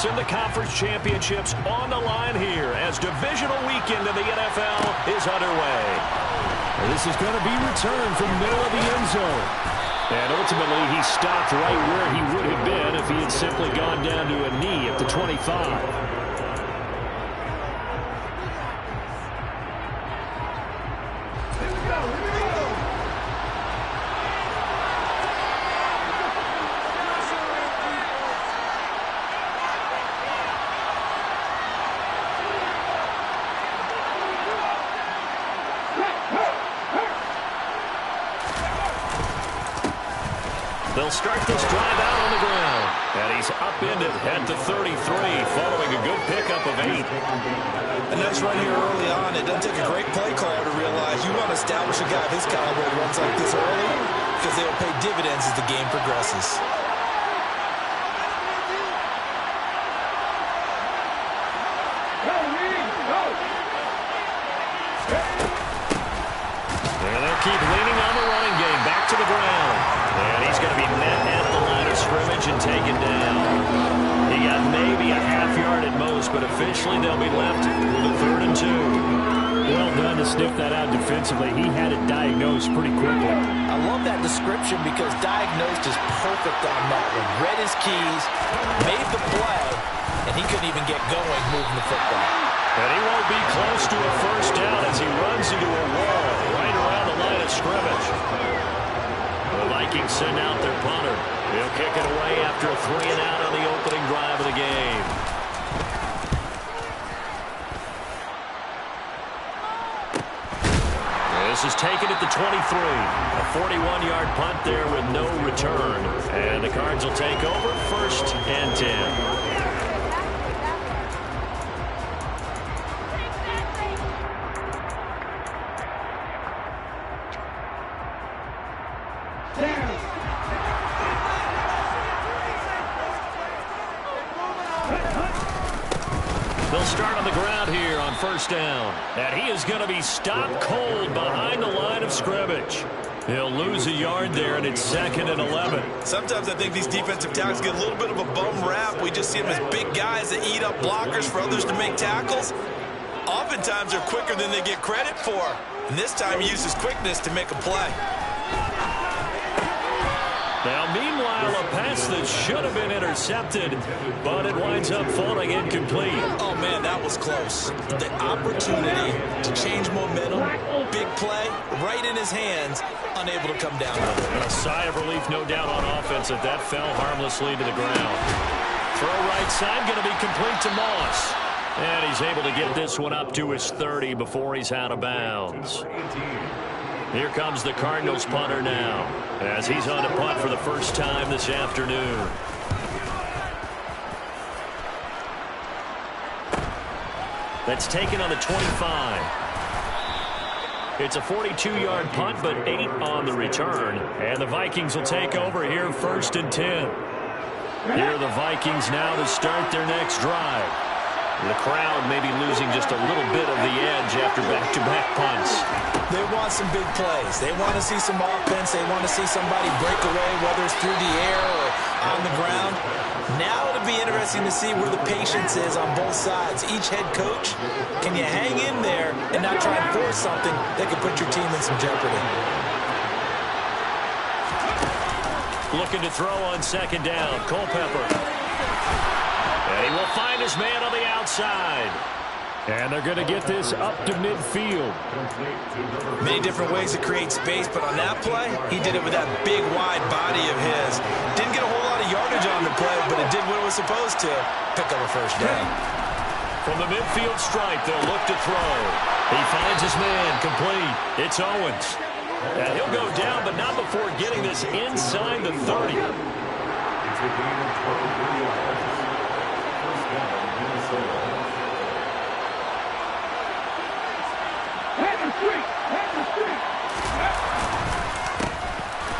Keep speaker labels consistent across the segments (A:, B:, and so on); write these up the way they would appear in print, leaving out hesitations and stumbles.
A: playoffs and the conference championships on the line here as divisional weekend in the NFL is underway.
B: This is going to be returned from the middle of the end zone.
A: And ultimately, he stopped right where he would have been if he had simply gone down to a knee at the 25. They'll start this drive out on the ground. And he's upended at the 33 following a good pickup of 8.
C: A nice run here early on. It doesn't take a great play caller to realize you want to establish a guy of his caliber that runs like this early because they will pay dividends as the game progresses.
A: And they'll keep leaning on the running game. Back to the ground. And he's going to be met at the line of scrimmage and taken down. He got maybe a half yard at most, but officially they'll be left with a 3rd and 2.
B: Well done to sniff that out defensively. He had it diagnosed pretty quickly.
C: I love that description because diagnosed is perfect on that one. Read his keys, made the play, and he couldn't even get going moving the football.
A: And he won't be close to a first down as he runs into a wall right around the line of scrimmage. The Vikings send out their punter. He'll kick it away after a 3 and out on the opening drive of the game. This is taken at the 23. A 41-yard punt there with no return. And the Cards will take over 1st and 10. They'll start on the ground here on 1st down. And he is going to be stopped cold behind the line of scrimmage. He'll lose a yard there, and it's 2nd and 11.
C: Sometimes I think these defensive tackles get a little bit of a bum rap. We just see them as big guys that eat up blockers for others to make tackles. Oftentimes they're quicker than they get credit for. And this time he uses quickness to make a play.
A: Now, meanwhile, a pass that should have been intercepted, but it winds up falling incomplete.
C: Oh, man, that was close. The opportunity to change momentum, big play, right in his hands, unable to come down with it.
A: A sigh of relief, no doubt, on offense that that fell harmlessly to the ground. Throw right side, going to be complete to Moss. And he's able to get this one up to his 30 before he's out of bounds. Here comes the Cardinals punter now, as he's on to punt for the first time this afternoon. That's taken on the 25. It's a 42-yard punt, but 8 on the return. And the Vikings will take over here 1st and 10. Here are the Vikings now to start their next drive. The crowd may be losing just a little bit of the edge after back-to-back punts.
C: They want some big plays. They want to see some offense. They want to see somebody break away, whether it's through the air or on the ground. Now it'll be interesting to see where the patience is on both sides. Each head coach, can you hang in there and not try and force something that could put your team in some jeopardy?
A: Looking to throw on 2nd down. Culpepper. And he will find his man on the outside.
B: And they're going to get this up to midfield.
C: Many different ways to create space, but on that play, he did it with that big, wide body of his. Didn't get a whole lot of yardage on the play, but it did what it was supposed to. Pick up a first down.
A: From the midfield stripe, they'll look to throw. He finds his man, complete. It's Owens. And he'll go down, but not before getting this inside the 30.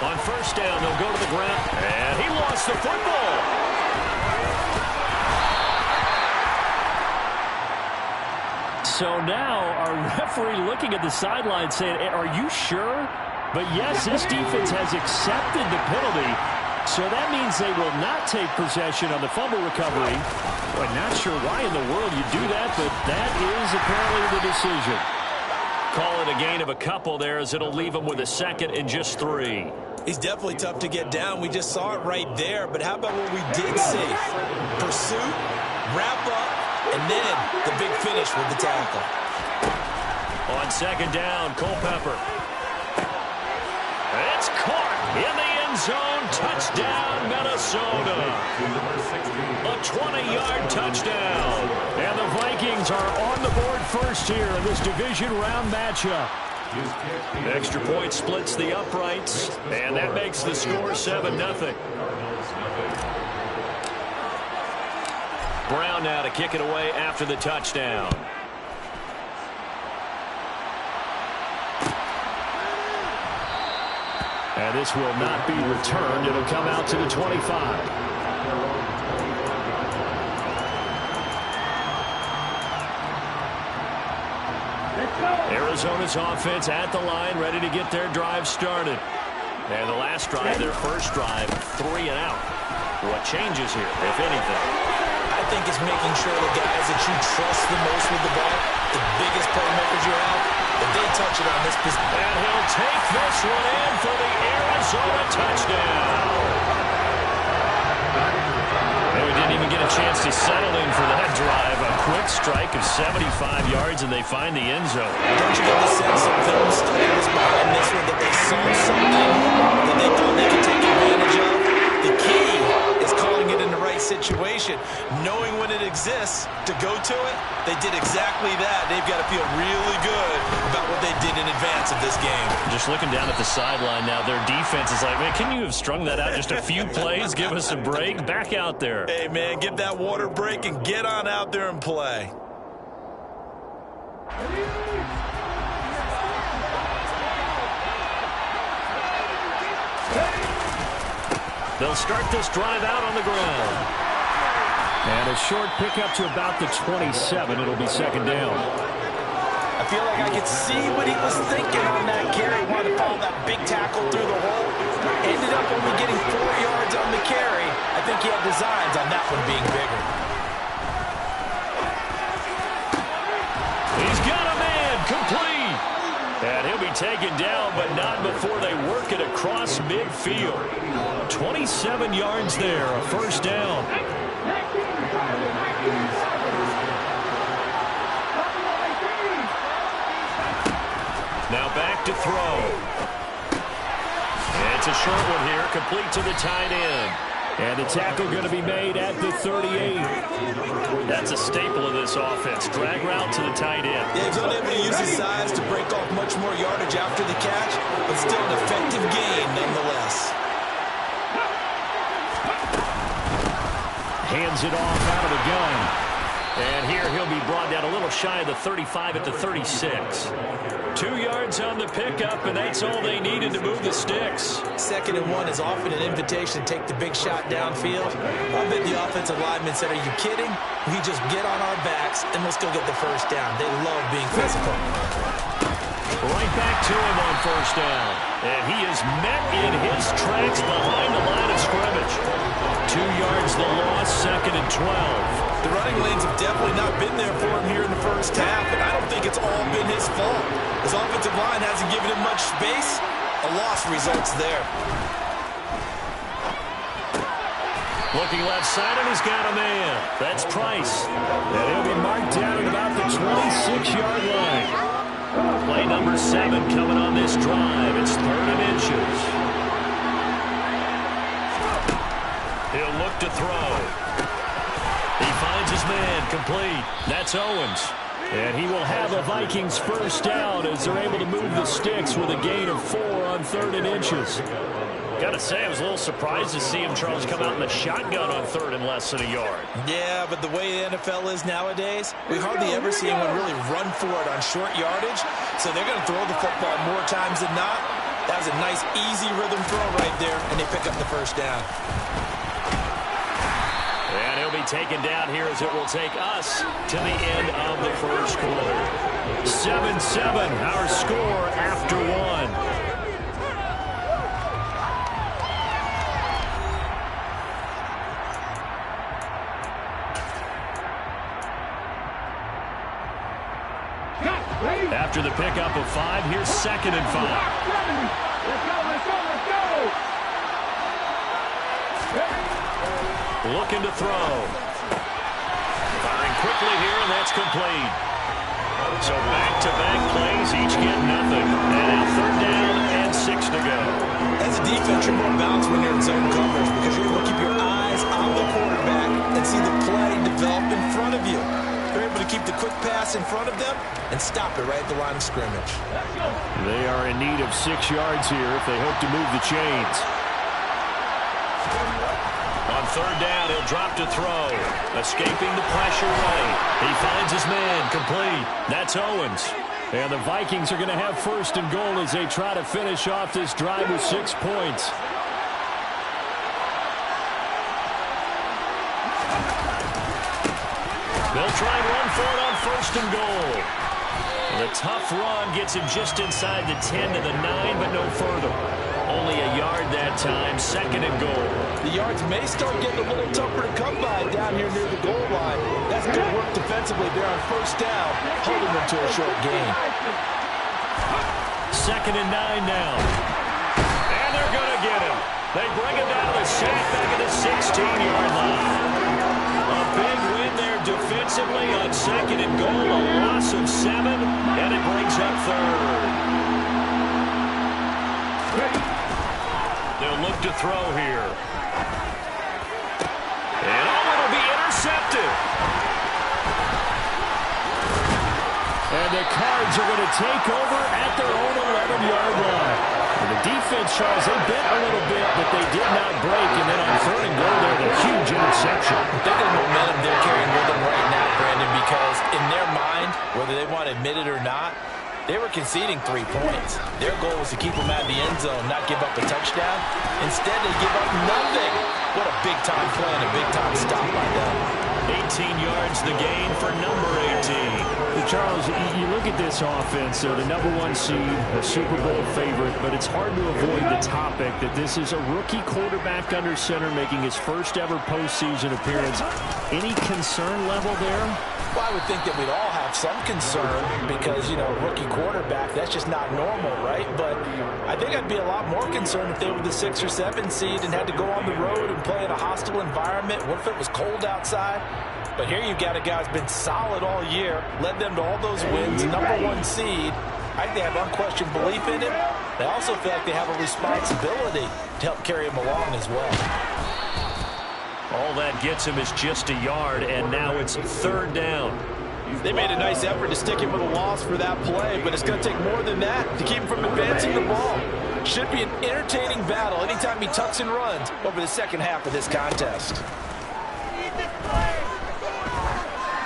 A: On 1st down, they'll go to the ground, and he lost the football.
B: So now our referee looking at the sideline saying, are you sure? But yes, this defense has accepted the penalty. So that means they will not take possession on the fumble recovery. I'm not sure why in the world you do that, but that is apparently the decision.
A: Call it a gain of a couple there, as it'll leave him with a second and just 3.
C: He's definitely tough to get down. We just saw it right there. But how about what we did see? Pursuit, wrap up, and then the big finish with the tackle.
A: On second down, Culpepper. It's caught in the end zone. Touchdown, Minnesota. A 20-yard touchdown. And the Vikings are on the board first here in this division round matchup. Extra point splits the uprights, and that makes the score 7-0. Brown now to kick it away after the touchdown.
B: And this will not be returned. It'll come out to the 25.
A: Arizona's offense at the line, ready to get their drive started. And the last drive, their first drive, 3 and out. What changes here, if anything?
C: I think it's making sure the guys that you trust the most with the ball, the biggest playmakers you have, that they touch it on this position.
A: And he'll take this one in for the Arizona touchdown. And we didn't even get a chance to settle in for that drive. A quick strike of 75 yards, and they find the end zone.
C: Don't you get the sense that film study was behind this one, that they saw something that they thought they could take advantage of? The key is calling it in the right situation. Knowing when it exists to go to it, they did exactly that. They've got to feel really good about what they did in advance of this game.
A: Just looking down at the sideline now, their defense is like, man, can you have strung that out just a few plays? Give us a break. Back out there.
C: Hey, man, give that water break and get on out there and play.
A: They'll start this drive out on the ground.
B: And a short pickup to about the 27. It'll be second down.
C: I feel like I could see what he was thinking on that carry. Wanted to follow that big tackle through the hole. Ended up only getting 4 yards on the carry. I think he had designs on that one being bigger.
A: He's got a man, complete. And he'll be taken down, but not before they work it across midfield. 27 yards there, a first down. Now back to throw. And it's a short one here, complete to the tight end.
B: And the tackle going to be made at the 38.
A: That's a staple of this offense. Drag route to the tight end.
C: Yeah, he's unable to use his size to break off much more yardage after the catch, but still an effective gain nonetheless.
B: Hands it off out of the gun.
A: And here he'll be brought down a little shy of the 35 at the 36. 2 yards on the pickup, and that's all they needed to move the sticks.
C: 2nd and 1 is often an invitation to take the big shot downfield. I bet the offensive lineman said, are you kidding? We just get on our backs and let's go get the first down. They love being physical.
A: Right back to him on first down. And he is met in his tracks behind the line of scrimmage. 2 yards the loss, 2nd and 12.
C: The running lanes have definitely not been there for him here in the first half, and I don't think it's all been his fault. His offensive line hasn't given him much space. A loss results there.
A: Looking left side, and he's got a man. That's Price.
B: And he'll be marked down at about the 26-yard line.
A: Play number 7 coming on this drive. It's 3rd and inches. He'll look to throw. He finds his man, complete. That's Owens.
B: And he will have a Vikings first down as they're able to move the sticks with a gain of 4 on 3rd and inches.
A: Got to say, I was a little surprised to see him, Charles, come out in the shotgun on 3rd and less than a yard.
C: Yeah, but the way the NFL is nowadays, we hardly ever see anyone really run for it on short yardage. So they're going to throw the football more times than not. That was a nice, easy rhythm throw right there, and they pick up the first down.
A: And he'll be taken down here as it will take us to the end of the first quarter. 7-7, our score after 1. After the pickup of 5, here's 2nd and 5. Looking to throw. Firing quickly here, and that's complete. So back-to-back plays, each get nothing. And now 3rd down and 6 to go.
C: As a defense, you're more balanced when you're in zone coverage because you're able to keep your eyes on the quarterback and see the play develop in front of you. They're able to keep the quick pass in front of them and stop it right at the line of scrimmage.
B: They are in need of 6 yards here if they hope to move the chains.
A: On 3rd down, he'll drop to throw. Escaping the pressure right. He finds his man, complete. That's Owens.
B: And the Vikings are going to have 1st and goal as they try to finish off this drive with 6 points.
A: They'll try and run for it on 1st and goal. The tough run gets him just inside the 10 to the 9, but no further. Only a yard that time, 2nd and goal.
C: The yards may start getting a little tougher to come by down here near the goal line. That's good work defensively there on 1st down, holding them to a short gain.
A: 2nd and 9 now. And they're going to get him. They bring him down to the sack back at the 16-yard line. A big win there defensively on 2nd and goal, a loss of 7, and it brings up 3rd. They'll look to throw here. And it'll be intercepted.
B: And the Cards are going to take over at their own 11-yard line. And the defense, Charles, they bent a little bit, but they did not break. And then on 3rd and goal, they had a huge interception.
C: Think of the momentum they're carrying with them right now, Brandon, because in their mind, whether they want to admit it or not, they were conceding 3 points. Their goal was to keep them out of the end zone, not give up a touchdown. Instead, they give up nothing. What a big-time play and a big-time stop by them.
A: 18 yards the gain for number 18.
B: Charles, you look at this offense, they're the #1 seed, a Super Bowl favorite, but it's hard to avoid the topic that this is a rookie quarterback under center making his first ever postseason appearance. Any concern level there?
C: Well, I would think that we'd all have some concern because, you know, rookie quarterback, that's just not normal, right? But I think I'd be a lot more concerned if they were the 6 or 7 seed and had to go on the road and play in a hostile environment. What if it was cold outside? But here you've got a guy who's been solid all year, led them to all those wins, #1 seed. I think they have unquestioned belief in him. They also feel like they have a responsibility to help carry him along as well.
A: All that gets him is just a yard, and now it's 3rd down.
C: They made a nice effort to stick him with a loss for that play, but it's going to take more than that to keep him from advancing the ball. Should be an entertaining battle anytime he tucks and runs over the second half of this contest.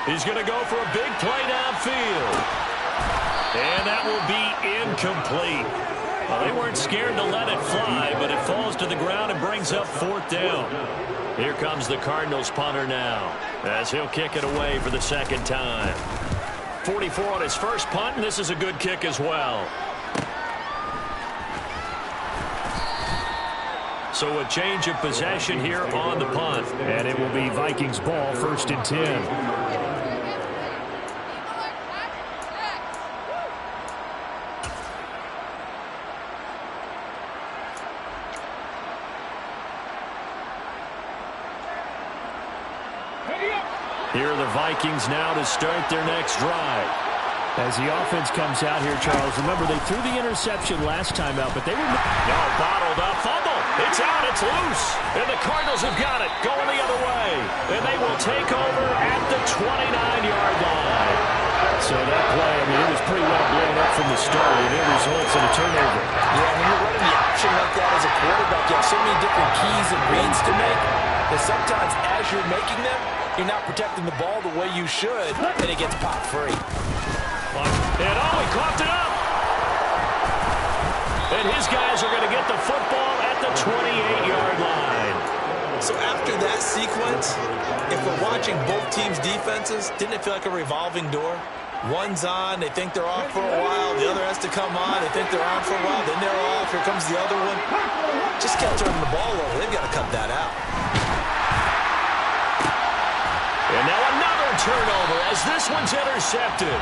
A: He's going to go for a big play downfield. And that will be incomplete. Well, they weren't scared to let it fly, but it falls to the ground and brings up 4th down. Here comes the Cardinals punter now, as he'll kick it away for the 2nd time. 44 on his first punt, and this is a good kick as well. So a change of possession here on the punt.
B: And it will be Vikings ball, 1st and 10.
A: Here are the Vikings now to start their next drive.
B: As the offense comes out here, Charles, remember they threw the interception last time out, but they were...
A: No, bottled up, fumble. It's out, it's loose. And the Cardinals have got it, going the other way. And they will take over at the 29-yard line.
B: So that play, I mean, it was pretty well blown up from the start, and it results in a turnover.
C: Yeah, when you're running the option like that as a quarterback, you have so many different keys and reads to make that sometimes as you're making them, you're not protecting the ball the way you should, and it gets popped free.
A: And he coughed it up. And his guys are going to get the football at the 28-yard line. So after that sequence, if we're watching both teams' defenses, didn't it feel like a revolving door? One's on, they think they're off for a while. The other has to come on, they think they're on for a while. Then they're off, here comes the other one. Just kept turning the ball over. They've got to cut that out. And now another turnover as this one's intercepted.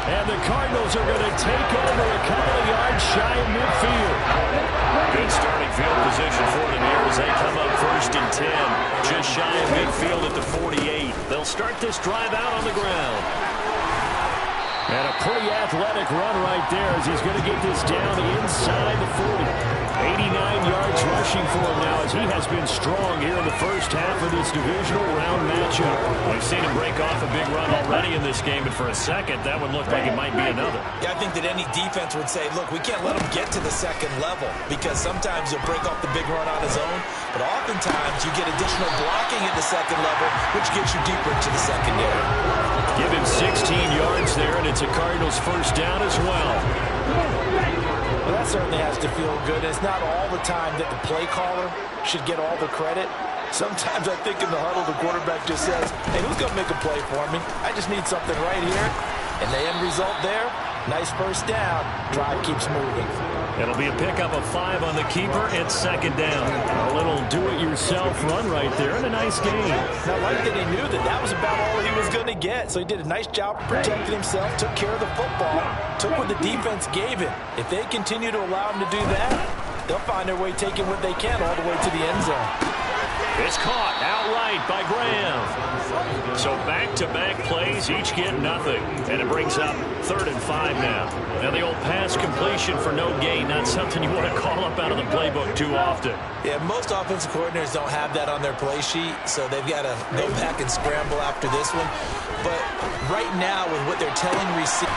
B: And the Cardinals are going to take over a couple of yards shy of midfield.
A: Good starting field position for them here as they come up 1st and 10. Just shy of midfield at the 48. They'll start this drive out on the ground.
B: And a pretty athletic run right there as he's going to get this down inside the 40. 89 yards rushing for him now as he has been strong here in the first half of this divisional round matchup.
A: We've seen him break off a big run already in this game, and for a second, that would look like it might be another.
C: Yeah, I think that any defense would say, look, we can't let him get to the second level because sometimes he'll break off the big run on his own, but oftentimes you get additional blocking at the second level, which gets you deeper into the secondary.
B: Give him 16 yards there, and it's a Cardinals first down as well.
C: Well, that certainly has to feel good. It's not all the time that the play caller should get all the credit. Sometimes I think in the huddle, the quarterback just says, hey, who's going to make a play for me? I just need something right here. And the end result there, nice first down. Drive keeps moving.
A: It'll be a pickup of 5 on the keeper and 2nd down.
B: A little do-it-yourself run right there and a nice game.
C: Now, I like that he knew that that was about all he was going to get. So he did a nice job protecting himself, took care of the football, took what the defense gave him. If they continue to allow him to do that, they'll find their way taking what they can all the way to the end zone.
A: It's caught outright by Graham. So back-to-back plays, each get nothing. And it brings up 3rd and 5 now. Now the old pass completion for no gain, not something you want to call up out of the playbook too often.
C: Yeah, most offensive coordinators don't have that on their play sheet, so they've got to go back and scramble after this one. But right now, with what they're telling receivers,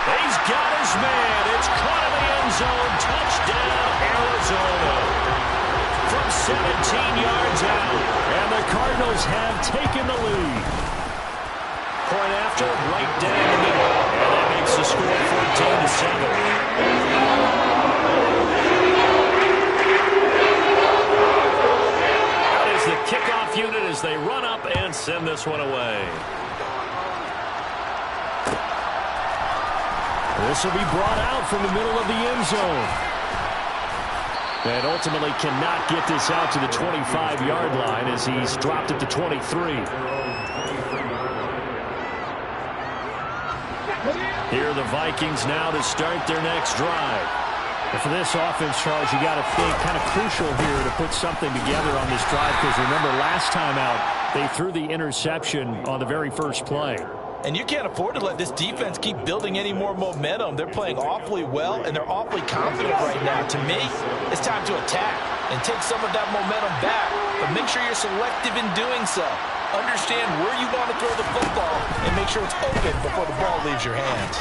A: he's got his man. It's caught in the end zone. Touchdown, Arizona. From 17 yards out.
B: And the Cardinals have taken the lead.
A: Point after, right down the middle. And that makes the score 14-7. That is the kickoff unit as they run up and send this one away.
B: This will be brought out from the middle of the end zone. And ultimately cannot get this out to the 25-yard line as he's dropped at the 23.
A: Here are the Vikings now to start their next drive.
B: And for this offense, Charles, you got to think kind of crucial here to put something together on this drive because remember last time out they threw the interception on the very first play.
C: And you can't afford to let this defense keep building any more momentum. They're playing awfully well, and they're awfully confident right now. To me, it's time to attack and take some of that momentum back. But make sure you're selective in doing so. Understand where you want to throw the football and make sure it's open before the ball leaves your hands.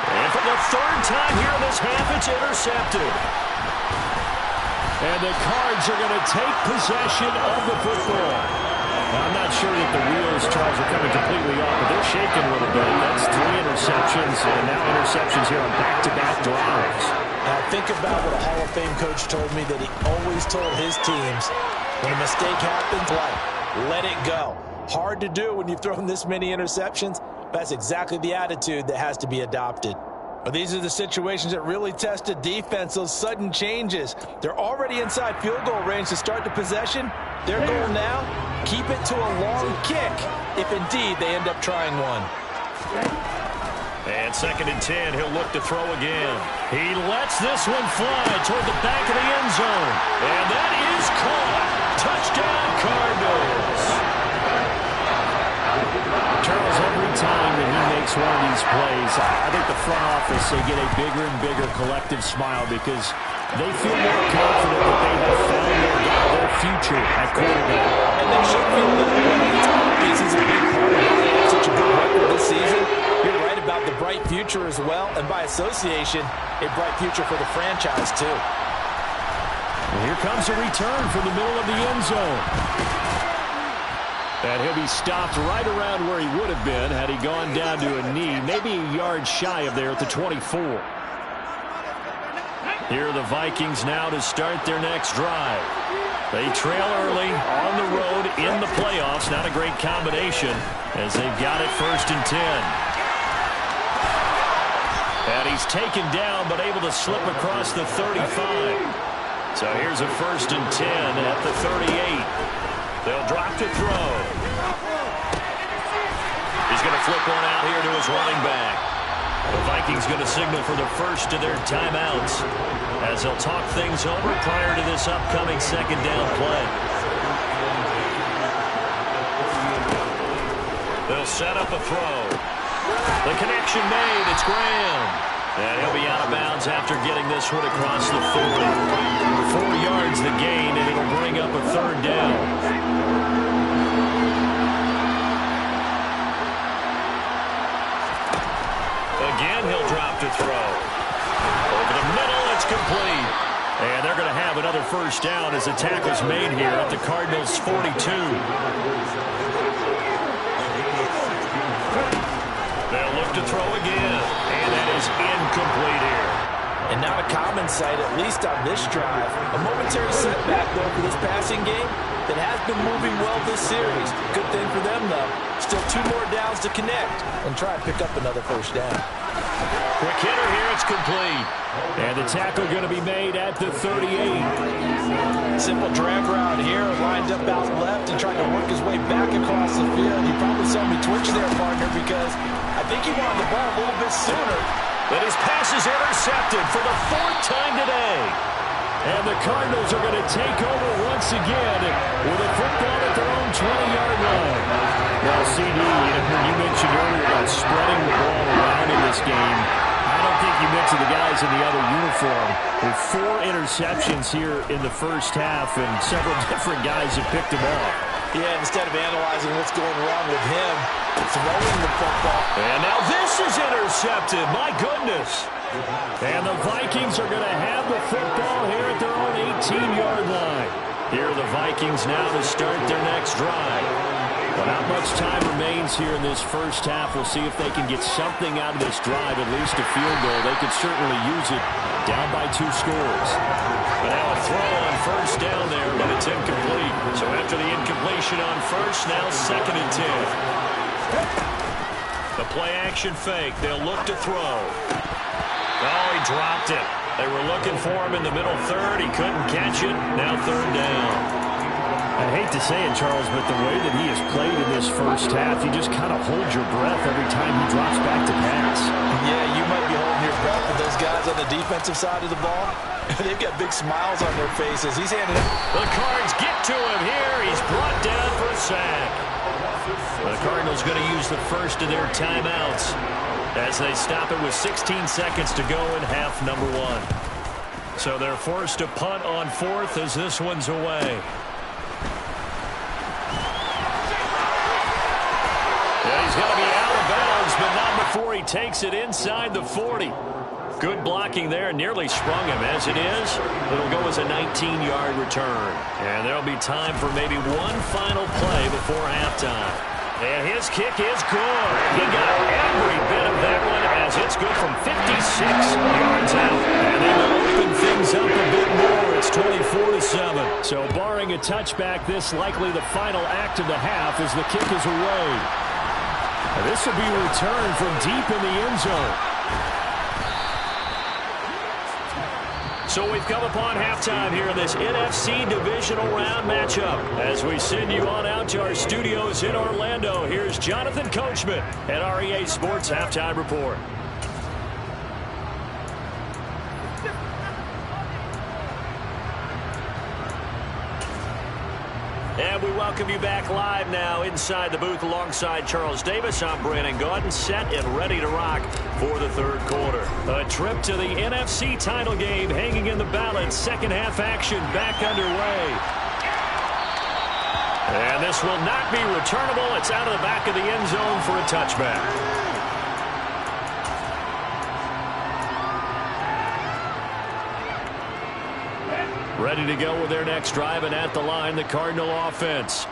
A: And for the 3rd time here in this half, it's intercepted.
B: And the Cards are going to take possession of the football. Now, I'm not sure that the wheels, Charles, are coming completely off, but they're shaking a little bit. That's 3 interceptions, and now interceptions here on back-to-back drives.
C: Now, think about what a Hall of Fame coach told me that he always told his teams, when a mistake happens, let it go. Hard to do when you've thrown this many interceptions. That's exactly the attitude that has to be adopted. But these are the situations that really test a defense, those sudden changes. They're already inside field goal range to start the possession. Their goal now, keep it to a long kick, if indeed they end up trying one.
A: And 2nd and 10, he'll look to throw again. He lets this one fly toward the back of the end zone. And that is caught. Touchdown, Cardinals.
B: Charles, every time that he makes one of these plays, I think the front office, they get a bigger and bigger collective smile because they feel more confident that they have found their future at quarterback.
C: And they should feel that this is a big part of why they have such a good record this season. You're right about the bright future as well, and by association, a bright future for the franchise too.
B: And here comes a return from the middle of the end zone. And he'll be stopped right around where he would have been had he gone down to a knee, maybe a yard shy of there at the 24.
A: Here are the Vikings now to start their next drive. They trail early on the road in the playoffs. Not a great combination as they've got it 1st and 10. And he's taken down but able to slip across the 35. So here's a 1st and 10 at the 38. They'll drop to throw. His He's going to flip one out here to his running back. The Vikings going to signal for the first of their timeouts as they'll talk things over prior to this upcoming second down play. They'll set up a throw. The connection made. It's Graham. And he'll be out of bounds after getting this one across the 40. 4 yards the gain, and it'll bring up a third down. Again, he'll drop to throw. Over the middle, it's complete. And they're going to have another first down as the tackle's made here at the Cardinals' 42. They'll look to throw again. And that is incomplete here.
C: And not a common sight, at least on this drive. A momentary setback, though, for this passing game that has been moving well this series. Good thing for them, though. Still 2 more downs to connect and try and pick up another first down.
A: Quick hitter here, it's complete.
B: And the tackle going to be made at the 38.
C: Simple drag route here, lined up out left and trying to work his way back across the field. You probably saw me twitch there, partner, because I think he wanted the ball a little bit sooner.
A: But his pass is intercepted for the 4th time today.
B: And the Cardinals are going to take over once again with a football at their own 20-yard line. Now, CD, when you mentioned earlier about spreading the ball around in this game, I don't think you mentioned the guys in the other uniform. With 4 interceptions here in the first half, and several different guys have picked them off.
C: Yeah, instead of analyzing what's going wrong with him, throwing the football.
A: And now this is intercepted. My goodness.
B: And the Vikings are going to have the football here at their own 18-yard line.
A: Here are the Vikings now to start their next drive.
B: Well, not much time remains here in this first half. We'll see if they can get something out of this drive, at least a field goal. They could certainly use it down by 2 scores.
A: But now a throw on first down there, but it's incomplete. So after the incompletion on first, now 2nd and 10. The play action fake. They'll look to throw. Oh, he dropped it. They were looking for him in the middle third. He couldn't catch it. Now 3rd down.
B: I hate to say it, Charles, but the way that he has played in this first half, you just kind of hold your breath every time he drops back to pass.
C: Yeah, you might be holding your breath with those guys on the defensive side of the ball. They've got big smiles on their faces. He's handing it.
A: The Cards get to him here. He's brought down for a sack. The Cardinals going to use the first of their timeouts as they stop it with 16 seconds to go in half number 1. So they're forced to punt on 4th as this one's away. He's going to be out of bounds, but not before he takes it inside the 40. Good blocking there, nearly sprung him. As it is, it'll go as a 19-yard return. And there'll be time for maybe one final play before halftime. And his kick is good. He got every bit of that one as it's good from 56 yards out. And they will open things up a bit more. It's 24-7.
B: So barring a touchback, this likely the final act of the half as the kick is away. This will be returned from deep in the end zone.
A: So we've come upon halftime here in this NFC divisional round matchup. As we send you on out to our studios in Orlando, here's Jonathan Coachman at REA Sports Halftime Report. And we welcome you back live now inside the booth alongside Charles Davis. I'm Brandon Gaudin, set and ready to rock for the 3rd quarter. A trip to the NFC title game hanging in the balance. Second half action back underway. And this will not be returnable. It's out of the back of the end zone for a touchback. Ready to go with their next drive, and at the line, the Cardinal offense.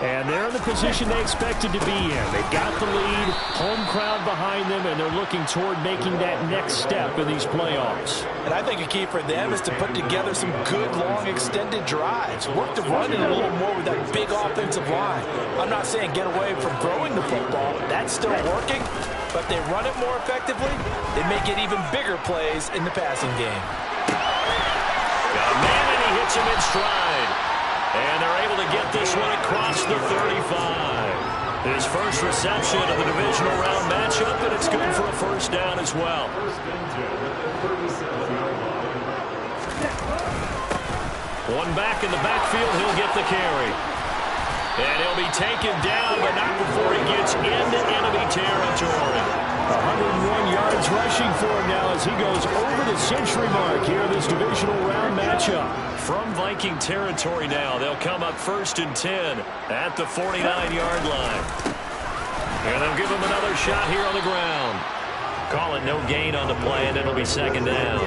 B: And they're in the position they expected to be in. They've got the lead, home crowd behind them, and they're looking toward making that next step in these playoffs.
C: And I think a key for them is to put together some good, long, extended drives. Work the run in a little more with that big offensive line. I'm not saying get away from throwing the football. That's still working. But they run it more effectively, they may get even bigger plays in the passing game.
A: Got a man, and he hits him in stride. And they're able to get this one across the 35. His first reception of the divisional round matchup, and it's good for a first down as well. One back in the backfield, he'll get the carry. And he'll be taken down, but not before he gets into enemy territory.
B: 101 yards rushing for him now as he goes over the century mark here in this divisional round matchup.
A: From Viking territory now, they'll come up 1st and 10 at the 49-yard line. And they'll give him another shot here on the ground. Call it no gain on the play, and it'll be 2nd down.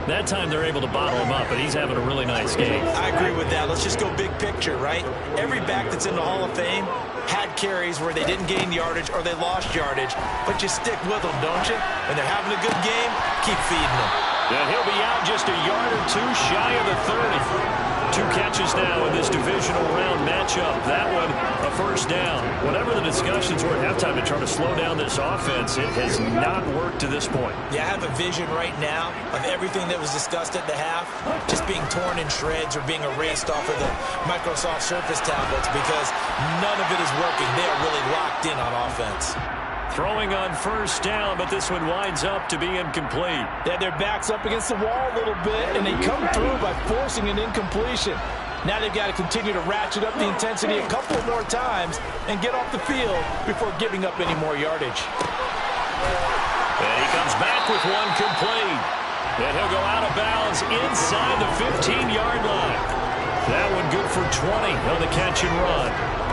A: That time they're able to bottle him up, but he's having a really nice game.
C: I agree with that. Let's just go big picture, right? Every back that's in the Hall of Fame had carries where they didn't gain yardage or they lost yardage, but you stick with them, don't you? When they're having a good game, keep feeding them.
A: And he'll be out just a yard or two shy of the 30. 2 catches now in this divisional round matchup. That one, a first down. Whatever the discussions were at halftime to try to slow down this offense, it has not worked to this point.
C: Yeah, I have a vision right now of everything that was discussed at the half just being torn in shreds or being erased off of the Microsoft Surface tablets because none of it is working. They are really locked in on offense.
A: Throwing on first down, but this one winds up to be incomplete.
D: Yeah, their back's up against the wall a little bit, and they come through by forcing an incompletion. Now they've got to continue to ratchet up the intensity a couple more times and get off the field before giving up any more yardage.
A: And he comes back with one complete. And he'll go out of bounds inside the 15-yard line. That one good for 20 on the catch and run.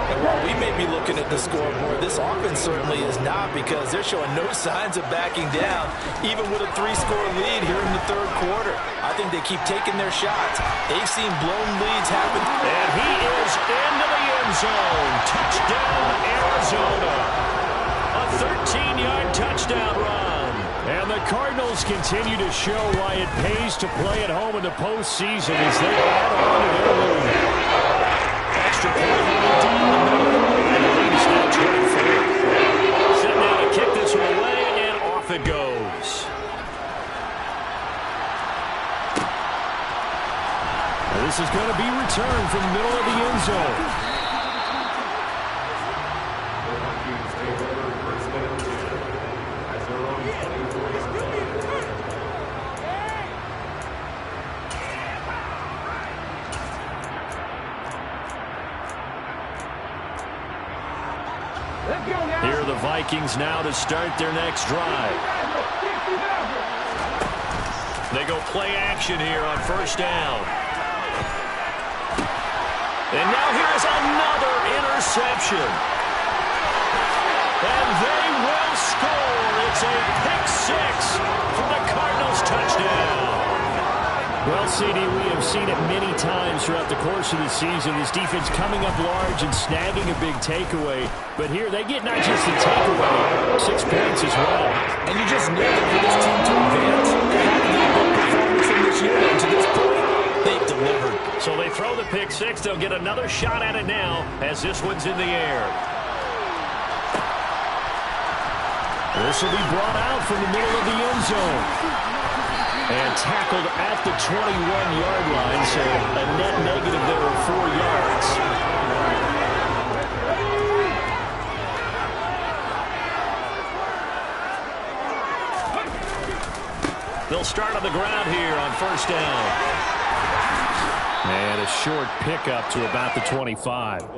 D: And while we may be looking at the scoreboard, this offense certainly is not because they're showing no signs of backing down, even with a 3-score lead here in the 3rd quarter. I think they keep taking their shots. They've seen blown leads happen.
A: And he is into the end zone. Touchdown, Arizona. A 13-yard touchdown run.
B: And the Cardinals continue to show why it pays to play at home in the postseason as they add on to their lead.
A: Extra point deep in the middle. And the lead is now 24. Set now to kick this one away, and off it goes.
B: And this is going to be returned from the middle of the end zone.
A: Here are the Vikings now to start their next drive. They go play action here on first down. And now here's another interception. And they will score. It's a pick six for the Cardinals touchdown.
B: Well, CD, we have seen it many times throughout the course of the season. This defense coming up large and snagging a big takeaway. But here they get not just the takeaway, 6 points as well.
D: And you just know that for this team to advance, they have to get a good performance from this year. And to this point, they've delivered.
A: So they throw the pick six. They'll get another shot at it now as this one's in the air.
B: This will be brought out from the middle of the end zone. And tackled at the 21-yard line, so a net negative there of 4 yards.
A: They'll start on the ground here on first down.
B: And a short pickup to about the 25.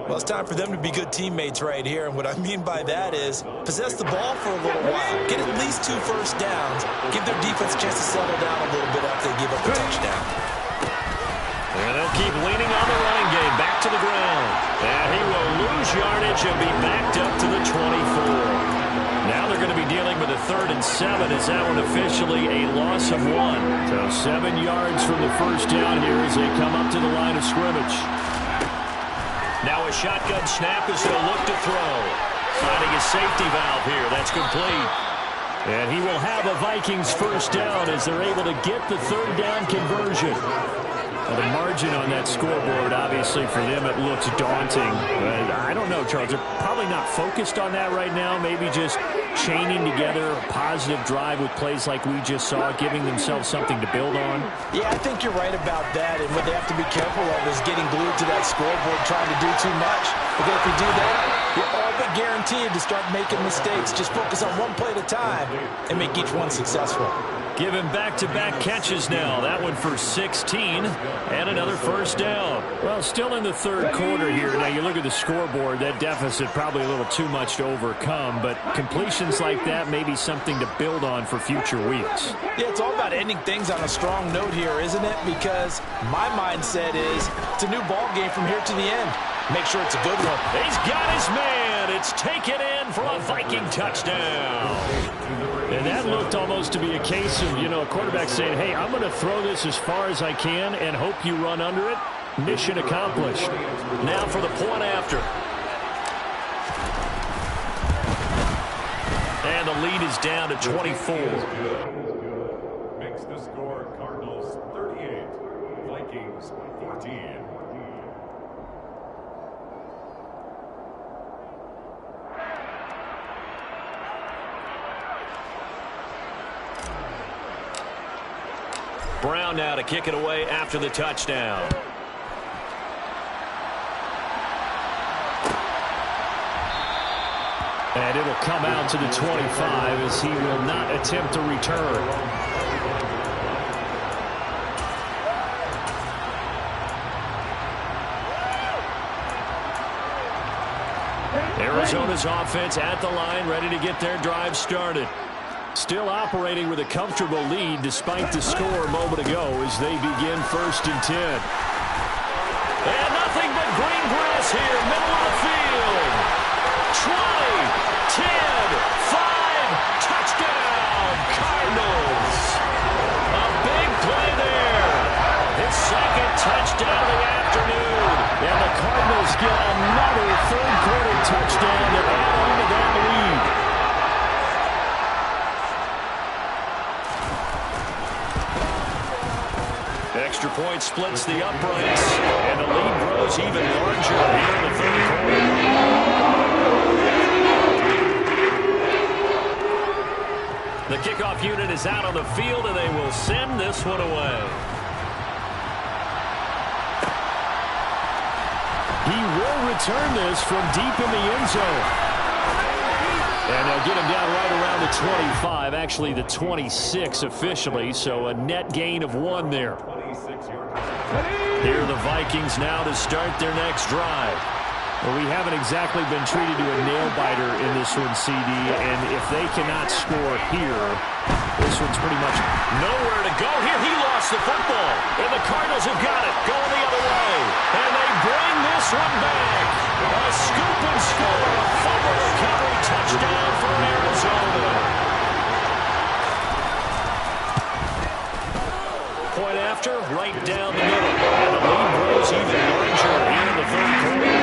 C: Well, it's time for them to be good teammates right here. And what I mean by that is possess the ball for a little while. Get at least 2 first downs. Give their defense a chance to settle down a little bit after they give up a touchdown.
A: And they'll keep leaning on the running game. Back to the ground. And he will lose yardage and be backed up to the 24. Now they're going to be dealing with a 3rd and 7 as that one officially a loss of 1.
B: So 7 yards from the first down here as they come up to the line of scrimmage.
A: Now a shotgun snap as they'll look to throw. Finding a safety valve here. That's complete.
B: And he will have a Vikings first down as they're able to get the 3rd down conversion. Well, the margin on that scoreboard, obviously, for them, it looks daunting. But I don't know, Charles. They're probably not focused on that right now. Maybe just chaining together a positive drive with plays like we just saw, giving themselves something to build on?
C: Yeah, I think you're right about that. And what they have to be careful of is getting glued to that scoreboard trying to do too much. Because if you do that, you're all but guaranteed to start making mistakes. Just focus on one play at a time and make each one successful.
A: Give him back-to-back catches now. That one for 16 and another first down.
B: Well, still in the third quarter here. Now, you look at the scoreboard, that deficit probably a little too much to overcome, but completions like that may be something to build on for future weeks.
C: Yeah, it's all about ending things on a strong note here, isn't it? Because my mindset is it's a new ball game from here to the end. Make sure it's a good one.
A: He's got his man. It's taken in for a Viking touchdown.
B: And that looked almost to be a case of, a quarterback saying, hey, I'm going to throw this as far as I can and hope you run under it. Mission accomplished.
A: Now for the point after. And the lead is down to 24.
E: Makes the score Cardinals 38, Vikings 14.
A: Brown now to kick it away after the touchdown.
B: And it'll come out to the 25 as he will not attempt to return.
A: Arizona's offense at the line, ready to get their drive started.
B: Still operating with a comfortable lead despite the score a moment ago as they begin 1st and 10.
A: And nothing but green grass here, middle of the field. 20, 10, 5, touchdown, Cardinals. A big play there. His second touchdown of the afternoon.
B: And the Cardinals get another third-quarter touchdown to add on to that lead.
A: Extra point splits the uprights, and the lead grows even larger here in the third quarter. The kickoff unit is out on the field, and they will send this one away.
B: He will return this from deep in the end zone. And they'll get him down right around the 25, actually the 26 officially, so a net gain of 1 there.
A: Here are the Vikings now to start their next drive.
B: Well, we haven't exactly been treated to a nail-biter in this one, CD, and if they cannot score here, this one's pretty much
A: nowhere to go here. He lost the football, and the Cardinals have got it, going the other way. And they bring this one back. A scoop and score, a fumble recovery touchdown for Arizona. Point after, right down the middle. And the lead grows even larger here in the third quarter.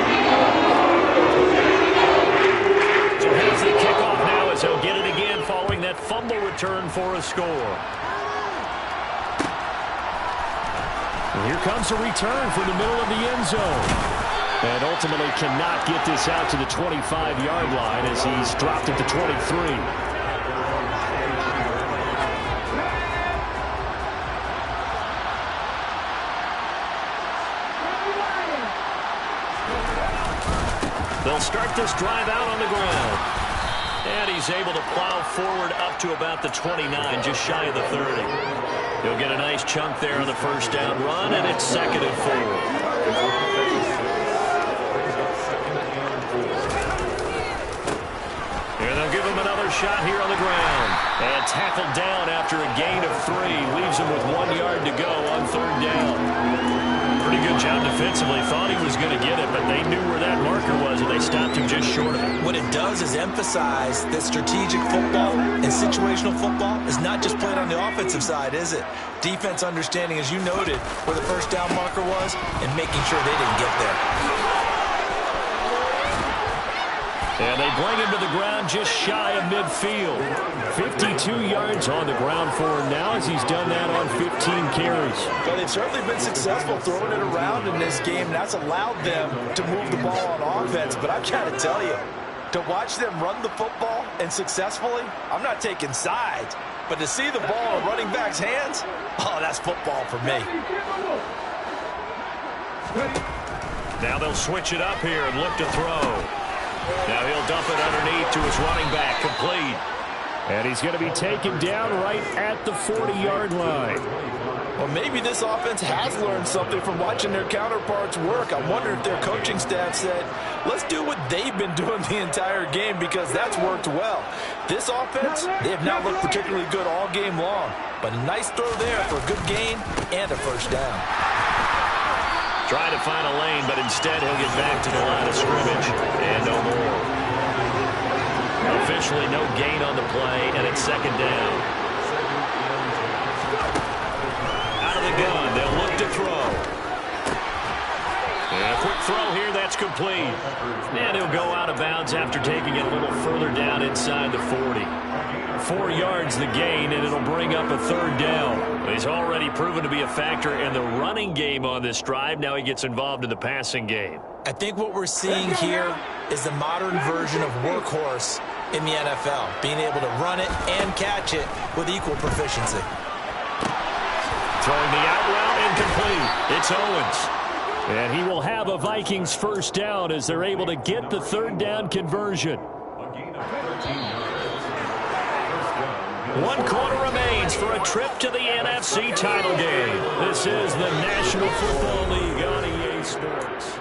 A: So here's the kickoff now as he'll get it again following that fumble return for a score.
B: And here comes a return from the middle of the end zone. And ultimately cannot get this out to the 25-yard line as he's dropped at the 23.
A: They'll start this drive out on the ground. And he's able to plow forward up to about the 29, just shy of the 30. He'll get a nice chunk there on the first down run, and it's 2nd and 4. And they'll give him another shot here on the ground. And tackled down after a gain of 3. Leaves him with 1 yard to go on 3rd down. Pretty good job defensively. Thought he was going to get it, but they knew where that marker was, and they stopped him just short of it.
C: What it does is emphasize that strategic football and situational football is not just played on the offensive side, is it? Defense understanding, as you noted, where the first down marker was and making sure they didn't get there.
B: And they bring him to the ground just shy of midfield. 52 yards on the ground for him now as he's done that on 15 carries.
C: Well, they've certainly been successful throwing it around in this game. That's allowed them to move the ball on offense. But I've got to tell you, To watch them run the football and successfully, I'm not taking sides, but to see the ball in running back's hands, oh, that's football for me.
A: Now they'll switch it up here and look to throw. Now he'll dump it underneath to his running back, complete.
B: And he's going to be taken down right at the 40-yard line.
C: Well, maybe this offense has learned something from watching their counterparts work. I wonder if their coaching staff said, let's do what they've been doing the entire game, because that's worked well. This offense, they have not looked particularly good all game long. But a nice throw there for a good gain and a first down.
A: Trying to find a lane, but instead he'll get back to the line of scrimmage. And no more. Officially no gain on the play, and it's second down. Out of the gun, they'll look to throw. And a quick throw here, that's complete. And he'll go out of bounds after taking it a little further down inside the 40. 4 yards the gain, and it'll bring up a third down. He's already proven to be a factor in the running game on this drive. Now he gets involved in the passing game.
C: I think what we're seeing here is the modern version of workhorse in the NFL, being able to run it and catch it with equal proficiency.
A: Throwing the out route, incomplete. It's Owens.
B: And he will have a Vikings first down as they're able to get the third down conversion.
E: A gain of 13 yards.
A: 1 quarter remains for a trip to the NFC title game. This is the National Football League on EA Sports.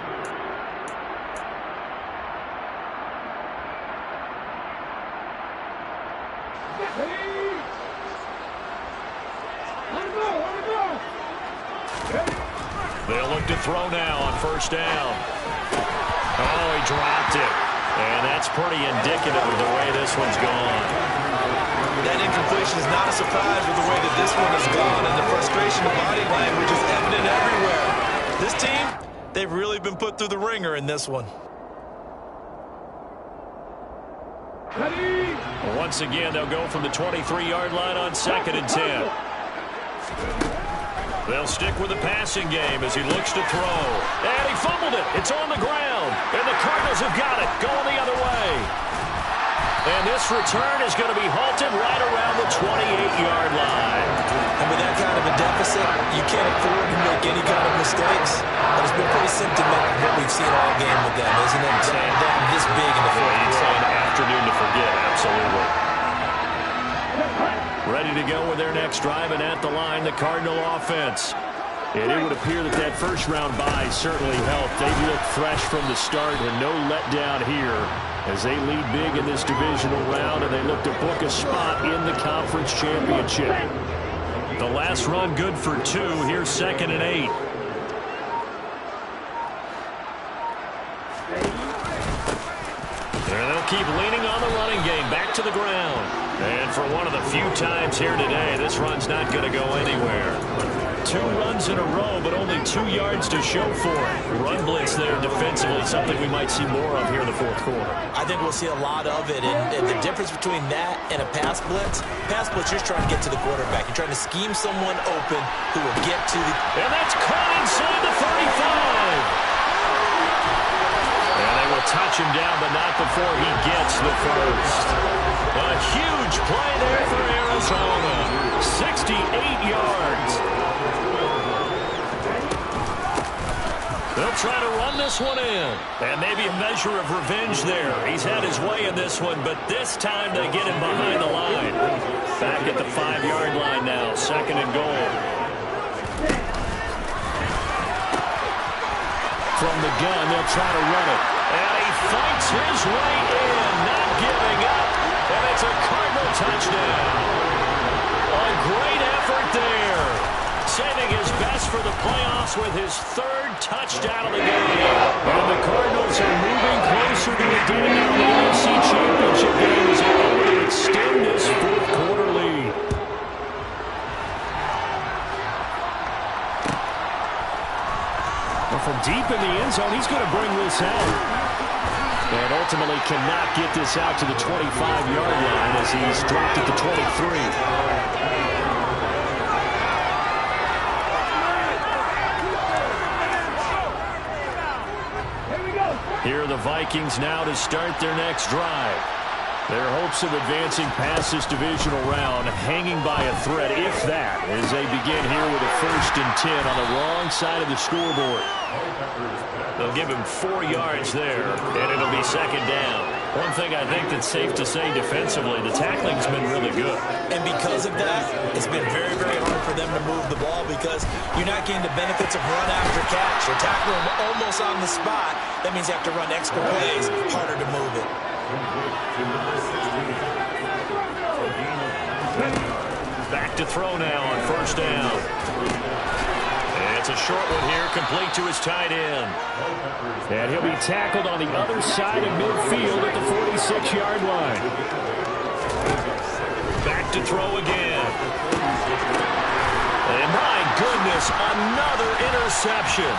A: They'll look to throw now on first down. Oh, he dropped it. And that's pretty indicative of the way this one's gone.
C: That incompletion is not a surprise with the way that this one has gone, and the frustration of body language is evident everywhere. This team, they've really been put through the ringer in this one.
A: Once again, they'll go from the 23-yard line on 2nd and 10. They'll stick with the passing game as he looks to throw. And he fumbled it. It's on the ground. And the Cardinals have got it. Going the other way. And this return is going to be halted right around the 28-yard line.
C: And with that kind of a deficit, you can't afford to make any kind of mistakes. But it's been pretty symptomatic of what we've seen all game with them, isn't it? Saying down this big in the fourth quarter.
A: Afternoon to forget, absolutely. Ready to go with their next drive, and at the line, the Cardinal offense.
B: And it would appear that that first-round bye certainly helped. They've looked fresh from the start and no letdown here as they lead big in this divisional round, and they look to book a spot in the conference championship.
A: The last run good for 2. Here's 2nd and 8. And they'll keep leaning on the running game. Back to the ground. And for one of the few times here today, this run's not going to go anywhere. 2 runs in a row, but only 2 yards to show for it. Run blitz there defensively, something we might see more of here in the fourth quarter.
C: I think we'll see a lot of it. And the difference between that and a pass blitz, you're trying to get to the quarterback. You're trying to scheme someone open who will get to the...
A: And that's caught inside the 35. And they will touch him down, but not before he gets the first. A huge play there for Arizona. 68 yards. They'll try to run this one in. And maybe a measure of revenge there. He's had his way in this one, but this time they get him behind the line. Back at the 5-yard line now, 2nd and goal.
B: From the gun, they'll try to run it.
A: And he fights his way in, not giving up. And it's a Cardinal touchdown. A great effort there. Saving his best for the playoffs with his 3rd touchdown of the game.
B: And the Cardinals are moving closer to a day in the NFC Championship game as they hope to extend this fourth quarter lead. Well, from deep in the end zone, he's going to bring this out. And ultimately cannot get this out to the 25-yard line as he's dropped at the 23.
A: Here are the Vikings now to start their next drive.
B: Their hopes of advancing past this divisional round hanging by a thread, if that, as they begin here with a 1st and 10 on the wrong side of the scoreboard.
A: They'll give him 4 yards there, and it'll be 2nd down. One thing I think that's safe to say defensively, the tackling's been really good.
C: And because of that, it's been very, very hard for them to move the ball because you're not getting the benefits of run after catch. They're tackling them almost on the spot. That means you have to run extra plays, harder to move it.
A: Back to throw now on 1st down. It's a short one here, complete to his tight end.
B: And he'll be tackled on the other side of midfield at the 46-yard line.
A: Back to throw again. And my goodness, another interception.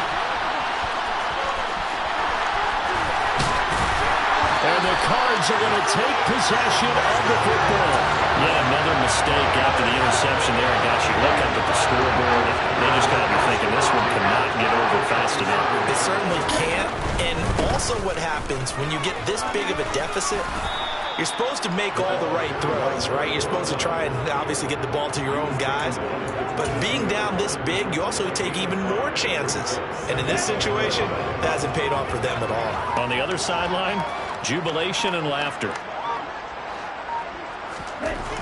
B: And the Cards are going to take possession of the football.
A: Yet another mistake after the interception there. Gosh, you look up at the scoreboard, they just got to be thinking this one cannot get over fast enough.
C: It certainly can't. And also what happens when you get this big of a deficit, you're supposed to make all the right throws, right? You're supposed to try and obviously get the ball to your own guys. But being down this big, you also take even more chances. And in this situation, that hasn't paid off for them at all.
A: On the other sideline, jubilation and laughter.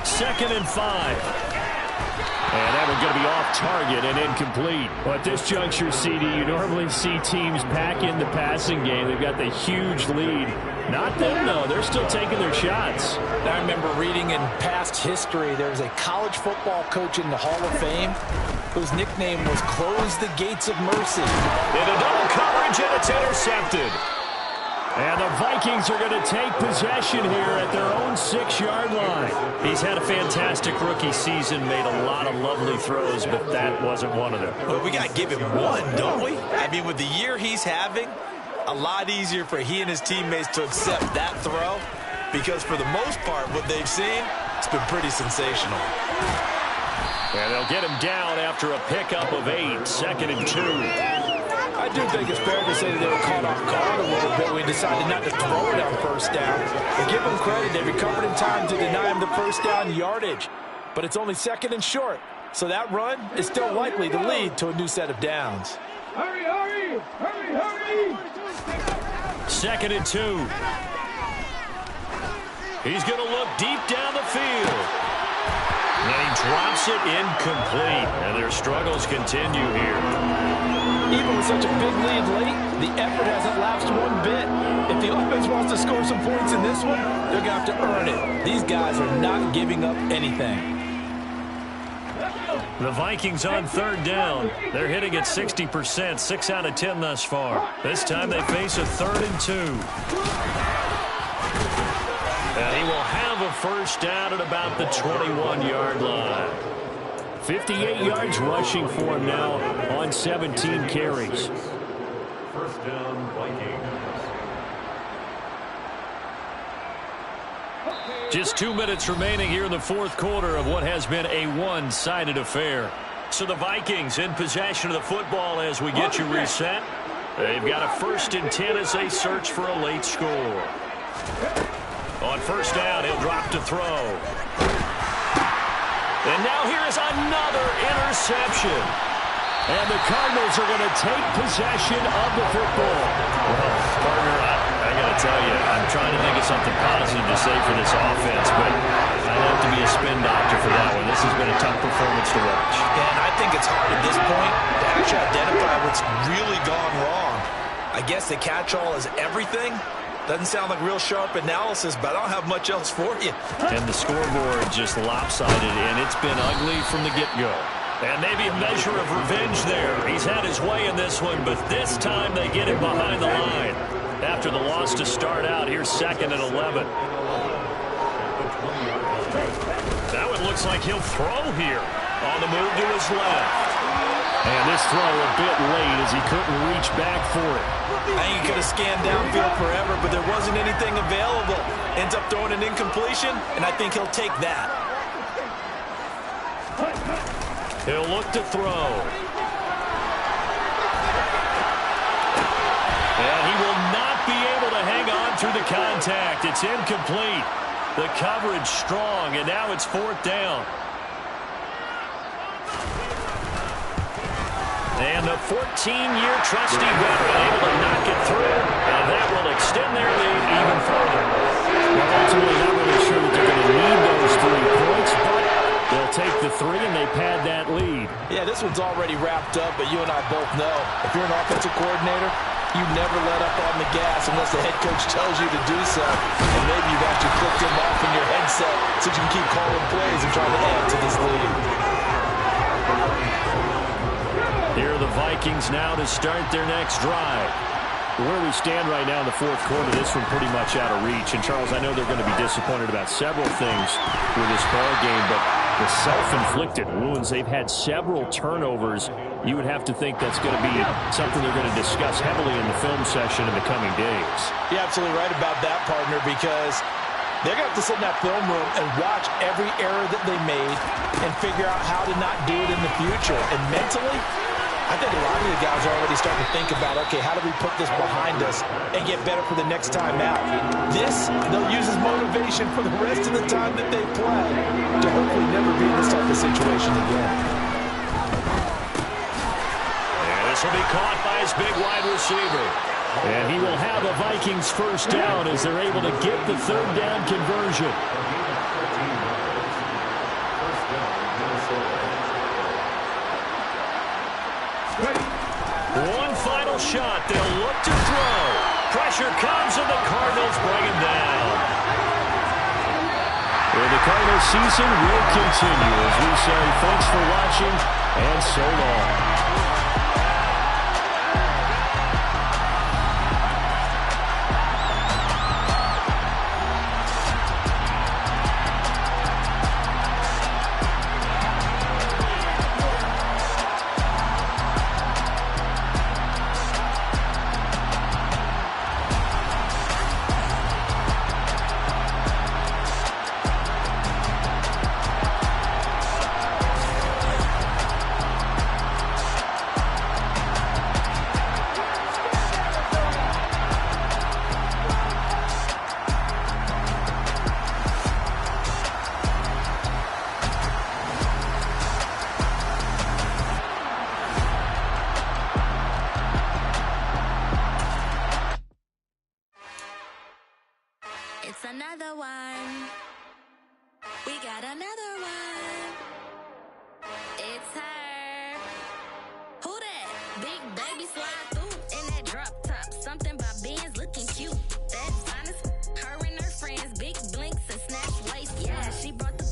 A: 2nd and 5.
B: And that one's going to be off target and incomplete. Well, at this juncture, CD, you normally see teams pack in the passing game. They've got the huge lead. Not them, though. They're still taking their shots.
C: I remember reading in past history, there was a college football coach in the Hall of Fame whose nickname was Close the Gates of Mercy.
A: In a double coverage, and it's intercepted.
B: And the Vikings are going to take possession here at their own 6-yard line.
A: He's had a fantastic rookie season, made a lot of lovely throws, but that wasn't one of them.
C: Well, we got to give him one, don't we? I mean, with the year he's having, a lot easier for he and his teammates to accept that throw because for the most part, what they've seen, it's been pretty sensational.
A: And they'll get him down after a pickup of 8, 2nd and 2.
D: I do think it's fair to say that they were caught off guard a little bit. We decided not to throw it on 1st down. And give them credit. They recovered in time to deny him the 1st down yardage. But it's only 2nd and short. So that run is still likely to lead to a new set of downs.
E: Hurry, hurry, hurry, hurry.
A: 2nd and 2. He's going to look deep down the field. And he drops it incomplete. And their struggles continue here.
D: Even with such a big lead late, the effort hasn't lapsed one bit. If the offense wants to score some points in this one, they're going to have to earn it. These guys are not giving up anything.
A: The Vikings on 3rd down. They're hitting at 60%, 6 out of 10 thus far. This time they face a 3rd and 2. And he will have a 1st down at about the 21-yard line.
B: 58 yards rushing for him now on 17 carries.
E: 1st down, Vikings.
A: Just 2 minutes remaining here in the 4th quarter of what has been a one-sided affair. So the Vikings in possession of the football as we get you reset. They've got a 1st and 10 as they search for a late score. On 1st down, he'll drop to throw. And now here is another interception.
B: And the Cardinals are going to take possession of the football.
A: Well, partner, I got to tell you, I'm trying to think of something positive to say for this offense, but I have to be a spin doctor for that one. This has been a tough performance to watch.
C: And I think it's hard at this point to actually identify what's really gone wrong. I guess the catch-all is everything. Doesn't sound like real sharp analysis, but I don't have much else for you.
A: And the scoreboard just lopsided, and it's been ugly from the get-go. And maybe a measure of revenge there. He's had his way in this one, but this time they get him behind the line. After the loss to start out, here's 2nd and 11. That one looks like he'll throw here. On the move to his left.
B: And this throw a bit late as he couldn't reach back for it.
C: I think he could have scanned downfield forever, but there wasn't anything available. Ends up throwing an incompletion, and I think he'll take that.
A: He'll look to throw. And he will not be able the contact. It's incomplete. The coverage strong, and now it's 4th down. And the 14-year trusty veteran able to knock it through, and that will extend their lead even further.
B: Well, ultimately, not really sure that they're going to need those 3 points, but they'll take the 3 and they pad that lead.
C: Yeah, this one's already wrapped up, but you and I both know if you're an offensive coordinator, you never let up on the gas unless the head coach tells you to do so. And maybe you've actually clicked him off in your headset so you can keep calling plays and trying to add to this lead.
A: Here are the Vikings now to start their next drive.
B: Where we stand right now in the 4th quarter, this one pretty much out of reach. And, Charles, I know they're going to be disappointed about several things with this ball game, but the self-inflicted wounds, they've had several turnovers. You would have to think that's going to be something they're going to discuss heavily in the film session in the coming days.
C: You're absolutely right about that, partner, because they're going to have to sit in that film room and watch every error that they made and figure out how to not do it in the future. And mentally, I think a lot of the guys are already starting to think about, okay, how do we put this behind us and get better for the next time out? This, they'll use as motivation for the rest of the time that they play to hopefully never be in this type of situation again.
A: And this will be caught by his big wide receiver.
B: And he will have a Vikings 1st down as they're able to get the 3rd down conversion.
A: One final shot. They'll look to throw. Pressure comes, and the Cardinals bring him down.
B: And the Cardinals season will continue as we say thanks for watching and so long.
F: It's another one. We got another one. It's her. Who that? Big baby slide through in that drop top. Something by Benz looking cute. That's honest. Her and her friends, big blinks and snatch waist. Yeah, she brought the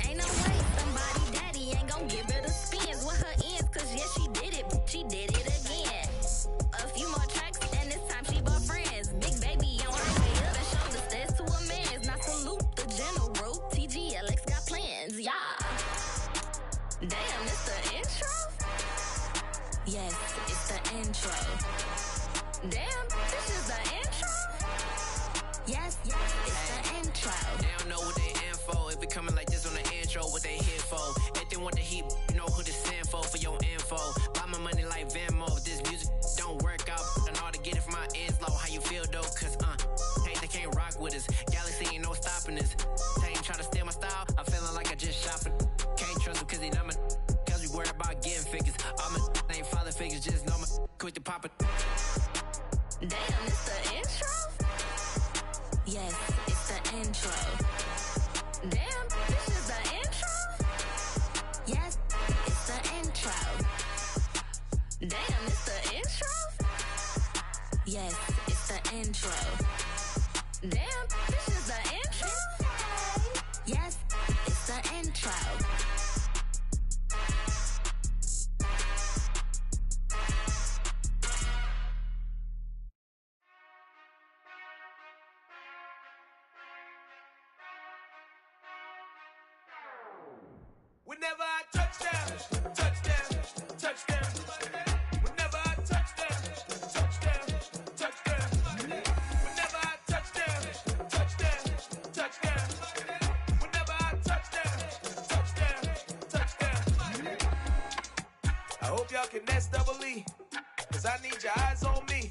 F: ain't no way. Somebody daddy ain't gon' give her the spins with her ends. Cause yeah, she did it. She did it again. A few more tracks and this time she bought friends. Big baby on her way up and shoulder stairs to a man's. Now salute the general. TGLX got plans, yeah. Damn, it's the intro? Yes, it's the intro. Damn, this is the intro? Yes, it's the intro.
G: They don't know what they in for. If it coming like this on the intro, what they here for? If they want the heat, you know who to send for your info. Buy my money like Venmo. If this music don't work out, I know how to get it from my ends low. How you feel though? Cause hey, they can't rock with us. Galaxy ain't no stopping us. They ain't trying to steal my style. I'm feeling like I just shot for. Can't trust them cause they not my. Cause we worried about getting figures. All my ain't father figures, just know my. Quick to pop it.
F: Damn, it's the intro? Yes, it's the intro. Damn, this is the intro? Yes, it's the intro. Damn, it's the intro? Yes, it's the intro. Damn, this is the intro? Yes, it's the intro.
H: Whenever I touchdown, touchdown, touchdown. Whenever I touchdown, touchdown, touchdown. Whenever I touchdown, touchdown, touchdown. Whenever I touchdown, touchdown. I hope y'all can nest double E, cause I need your eyes on me.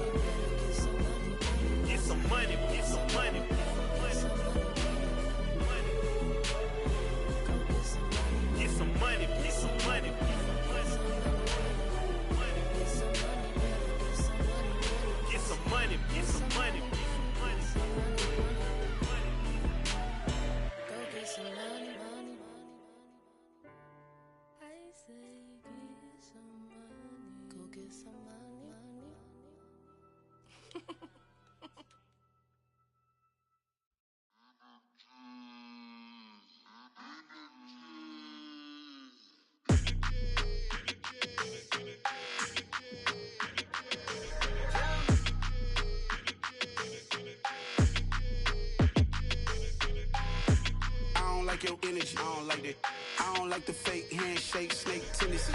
I: like your energy. I don't like that. I don't like the fake handshake, snake tendency.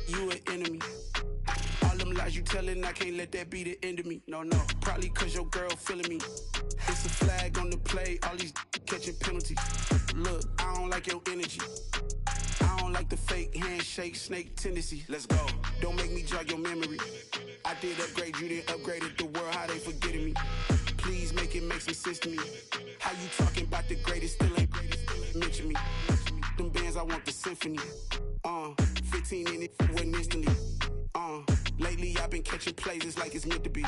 I: You an enemy. All them lies you telling, I can't let that be the end of me. No, probably cause your girl feeling me. It's a flag on the play, all these catching penalties. Look, I don't like your energy. I don't like the fake handshake, snake tendency. Let's go. Don't make me jog your memory. I did upgrade, you didn't upgrade it. The world, how they forgetting me. Please make it make some sense to me. How you talking about the greatest, still ain't mention me. Them bands, I want the symphony. 15 in it, went instantly. Lately I've been catching plays, it's like it's meant to be.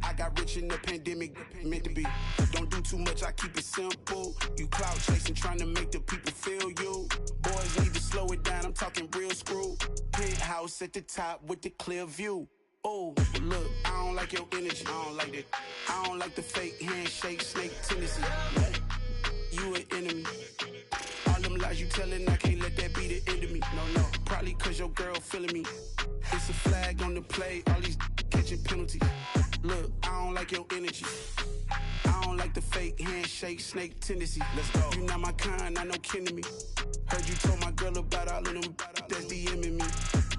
I: I got rich in the pandemic, meant to be. Don't do too much, I keep it simple. You clout chasing, trying to make the people feel you. Boys need to slow it down, I'm talking real screw. Penthouse at the top with the clear view. Oh, look, I don't like your energy, I don't like that. I don't like the fake handshake, snake tendency. You an enemy. All them lies you telling, I can't let that be the end of me. No, probably cause your girl feeling me. It's a flag on the play, all these catching penalties. Look, I don't like your energy. I don't like the fake handshake, snake tendency. Let's go. You not my kind, I know kin to me. Heard you told my girl about all of them that's DMing me.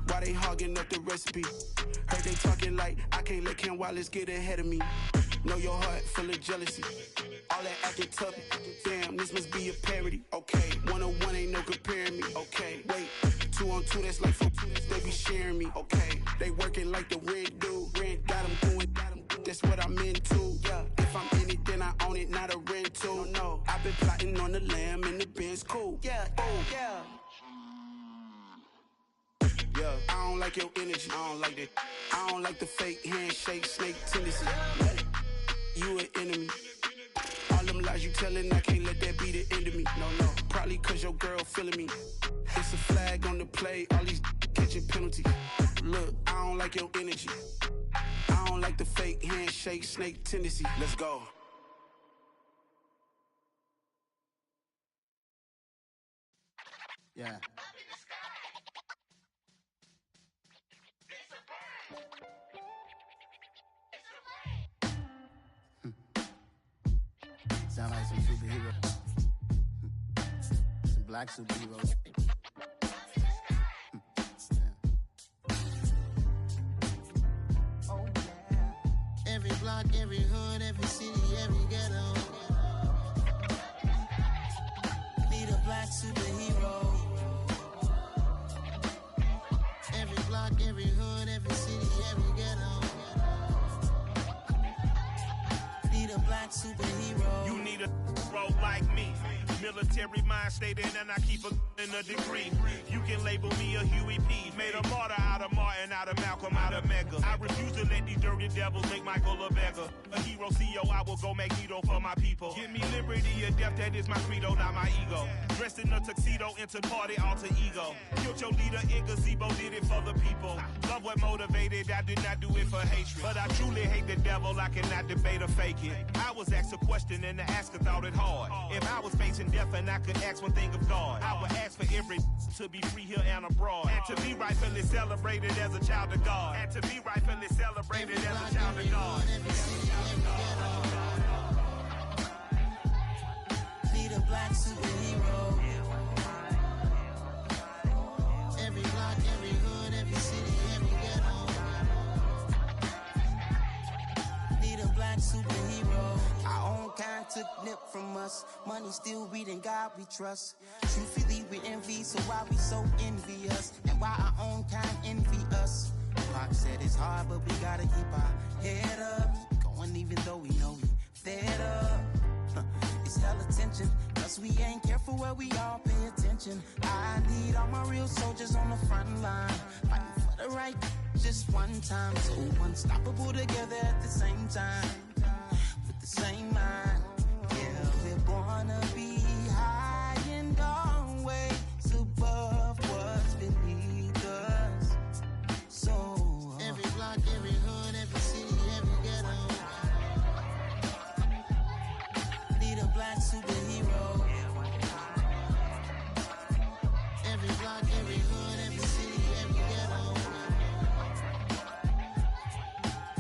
I: Why they hogging up the recipe? Heard they talking like I can't let Ken Wallace get ahead of me. Know your heart full of jealousy. All that acting tough, damn, this must be a parody. Okay, 1-on-1 ain't no comparing me. Okay, wait, 2-on-2, that's like 4, they be sharing me. Okay, they working like the rent do. Rent got them doing, that's what I'm into. Yeah, if I'm in it, then I own it, not a rental. No, I've been plotting on the lamb and the Benz cool. Yeah, yeah. Yeah, I don't like your energy, I don't like that. I don't like the fake handshake, snake tendency. You an enemy. All them lies you telling, I can't let that be the end of me. No, probably cause your girl feeling me. It's a flag on the play, all these catching penalties. Look, I don't like your energy. I don't like the fake handshake, snake tendency. Let's go. Yeah. Sound like some superheroes. Some black superheroes. Oh, yeah. Every block, every hood, every city, every ghetto. Need a black superhero. Every block, every hood, every city, every ghetto. Need a black superhero.
J: You need a role like me. Military mind stated, and I keep in a degree. You can label me a Huey P. Made a martyr out of Martin, out of Malcolm, out of Mega. I refuse to let these dirty devils make Michael a beggar. A hero CEO, I will go Magneto for my people. Give me liberty or death, that is my credo, not my ego. Dressed in a tuxedo, enter party, alter ego. Killed your leader in gazebo, did it for the people. Love what motivated, I did not do it for hatred. But I truly hate the devil, I cannot debate or fake it. I was asked a question and the asker thought it hard. If I was facing death and I could ask one thing of God, I would ask for every to be free here and abroad, and to be rightfully celebrated as a child of God, and to be rightfully celebrated as a child of God.
I: Need a black superhero. Every block, every hood, every city, every ghetto. Need a black superhero. Our own kind took nip from us. Money still reading, God we trust. Truthfully we envy, so why we so envious? And why our own kind envy us? Pac said it's hard, but we gotta keep our head up. Going even though we know we fed up. It's hella tension, cause we ain't careful where we all pay attention. I need all my real soldiers on the front line, fighting for the right just one time. So unstoppable together at the same time, with the same mind. Yeah, we're gonna be high and always above what's beneath us. So every block, every hood, every city, every ghetto. Need a black superhero. Every block, every hood, every city, every ghetto.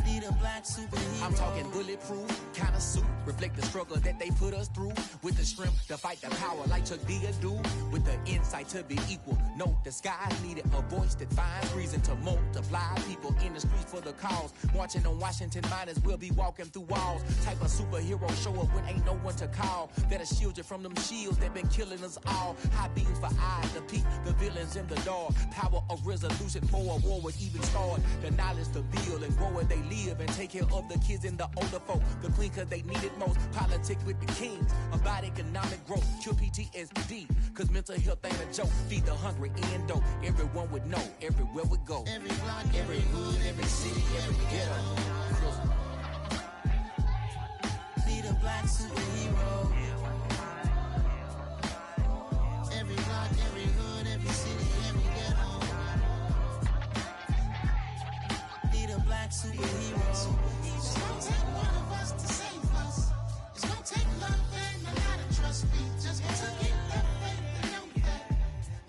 I: Need
K: a black superhero. I'm talking bulletproof, kind of suit, reflect the struggle that they put us through. With the strength to fight the power like Chuck D do. With the insight to be equal. No, the sky needed a voice that finds reason to multiply. People in the streets for the cause. Marching on Washington, might as well be walking through walls. Type of superhero show up when ain't no one to call. That'll shield you from them shields that been killing us all. High beams for eyes to peek the villains in the dark. Power of resolution for a war would even start. The knowledge to build and grow where they live and take care of the kids and the older folk. The queen cause they need it most. Politics with the kings about economic growth. Cure PTSD cause mental health ain't a joke. Feed the hungry and dope. Everyone would know everywhere we go. Every block, every hood, every city, every ghetto. Need a black superhero. Every block, every hood, every city, every ghetto. Need a black superhero. It's gonna take one of us to save us. It's gonna take love and a lot of trust. Me just to get that faith and know that.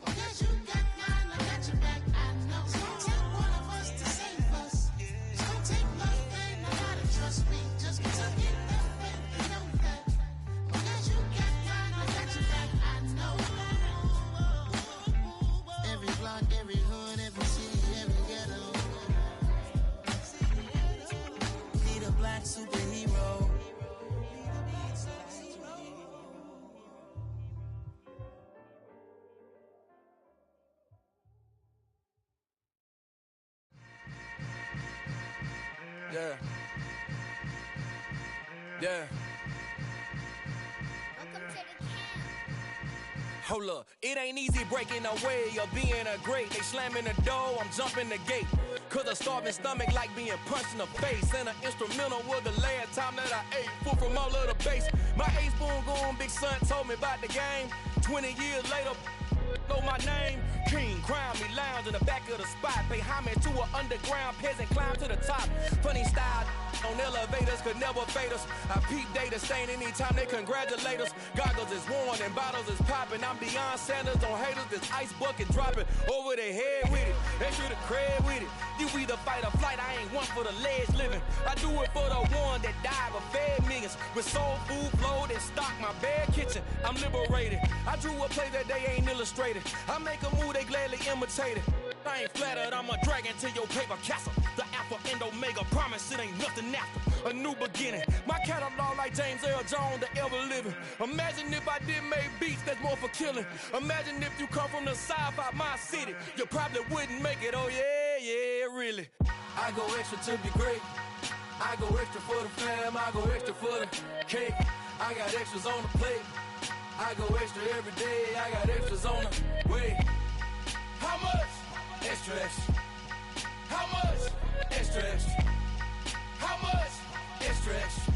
K: Well, guess you got mine, I got your back. I know. It's gonna take one of us to save us. It's gonna take love and a lot of trust. Me just to get that faith and know that. Well, guess you got mine, I got your back. I know. Every block, every hood, every city, every ghetto. Need a black superhero.
L: Yeah. Yeah. Hold up, it ain't easy breaking away or being a great. They slamming the door, I'm jumping the gate. Cause a starving stomach like being punched in the face. And an instrumental was the last time that I ate food from all of the base. My ace boom goon big son told me about the game. 20 years later, know my name. King, crown me, lounge in the back of the spot. Pay homage to an underground peasant, climb to the top. Funny style on elevators could never fade us. I peep data stain anytime they congratulate us. Goggles is worn and bottles is popping. I'm beyond Sanders on haters, this ice bucket dropping over their head with it. They should have cred with it. You either fight or flight, I ain't one for the ledge living. I do it for the one that died but fed millions. With soul food flowed and stock my bad kitchen. I'm liberated. I drew a play that they ain't illustrated. I make a move, they gladly imitate it. I ain't flattered, I'm a dragon to your paper castle. The Alpha and Omega, promise it ain't nothing after. A new beginning. My catalog like James Earl Jones, the ever living. Imagine if I did make beats that's more for killing. Imagine if you come from the sci-fi, my city. You probably wouldn't make it, oh yeah, really. I go extra to be great. I go extra for the fam, I go extra for the cake. I got extras on the plate. I go extra every day, I got extras on the way. How much? Extra, extra. How much? Extra, extra. How much? Extra, extra.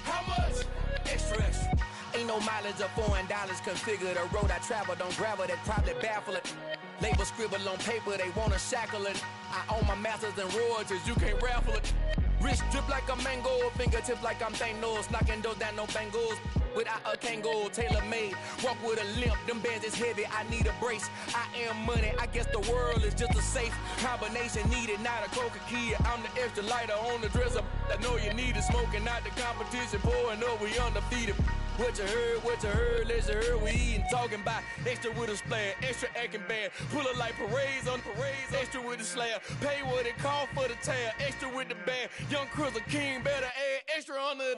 L: How much? Extra, extra. Ain't no mileage of $4 configure the road I travel. Don't gravel that probably baffle it. Label scribble on paper, they wanna shackle it. I own my masters and royalties, you can't raffle it. Wrist drip like a mango, fingertips like I'm Thanos. Knocking doors down, no bangles. Without a Kango, tailor-made. Walk with a limp, them bands is heavy, I need a brace. I am money, I guess the world is just a safe combination needed, not a coca key. I'm the extra lighter on the dresser. I know you need it, smoking out the competition, pouring up, we undefeated. What you heard, let's hear we eatin', talking about extra with a splash, extra acting bad, pull it like parades on parades, extra with the slab, pay what it cost for the tab, extra with the band, young Chris a king, better add extra on the.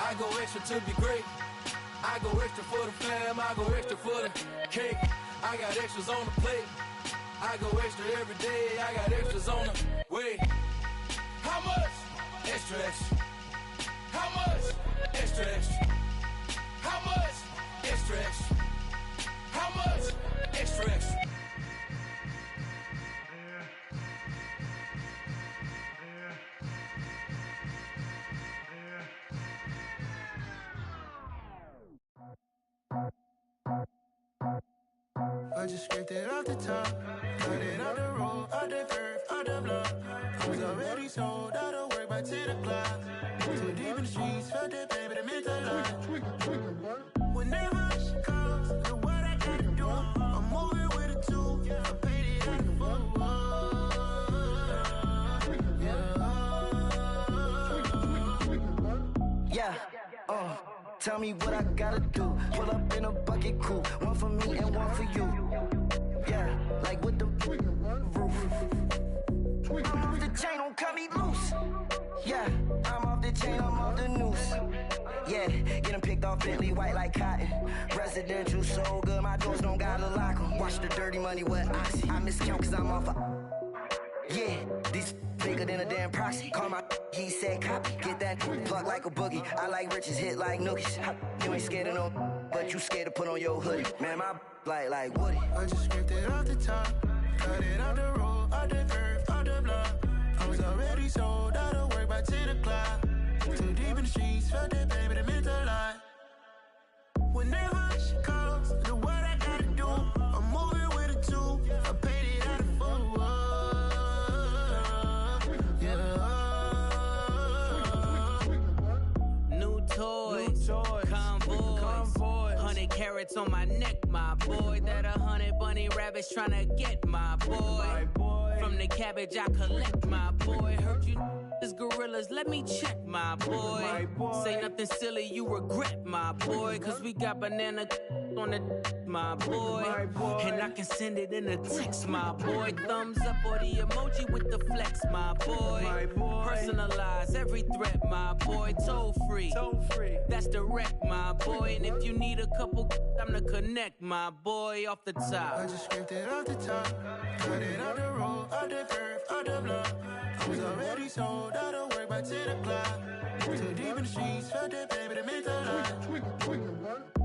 L: I go extra to be great, I go extra for the fam, I go extra for the cake, I got extras on the plate, I go extra every day, I got extras on the way. How much? Extra, extra. How much? Extra, extra. How much? Extra, extra. How much? Extra, extra.
M: I just scraped it off the top, cut it out the road, out the curve, out the block. I was already sold, out of work by 10 o'clock. Too deep in the streets, felt that baby, that meant a lot. Whenever she calls, do what I gotta do. I'm moving with a two, I paid it out the full. Yeah.
N: Tell me what I gotta do. Pull up in a bucket crew. One for me and one for you. Yeah, like with the roof. I'm off the chain, don't cut me loose. Yeah, I'm off the chain, I'm off the noose. Yeah, getting picked off Bentley white like cotton. Residential so good, my doors don't gotta lock 'em. Watch the dirty money with oxy. I miscount cause I'm off yeah, these bigger than a damn proxy. Call my he said copy. Get that plug like a boogie. I like riches, hit like nookies. You ain't scared of no, but you scared to put on your hoodie. Man, my like Woody.
M: I just scraped it off the top. Cut it out the road, out the curve, out the block. I was already sold out of work by 10 o'clock. Too deep in the streets, felt that baby, that meant a lot. Whenever she calls, do what I gotta do. I'm moving with a two. I paid it out of full. Yeah.
G: New toys, convoys, 100 carats on my neck, my boy. That 100 bunny rabbits tryna get my boy. From the cabbage I collect, my boy. Heard you is gorillas, let me check, my boy. Say nothing silly, you regret, my boy. Cause we got banana on the my boy. And I can send it in a text, my boy. Thumbs up or the emoji with the flex, my boy. Personalize every threat, my boy. Toll free, that's direct, my boy. And if you need a couple, I'm the connect, my boy. Off the top,
M: I just scraped it off the top. Cut it out the road, out the curve, out the block. I was already sold out of work by 10 o'clock. Too deep in the streets, felt that baby, that meant a lot.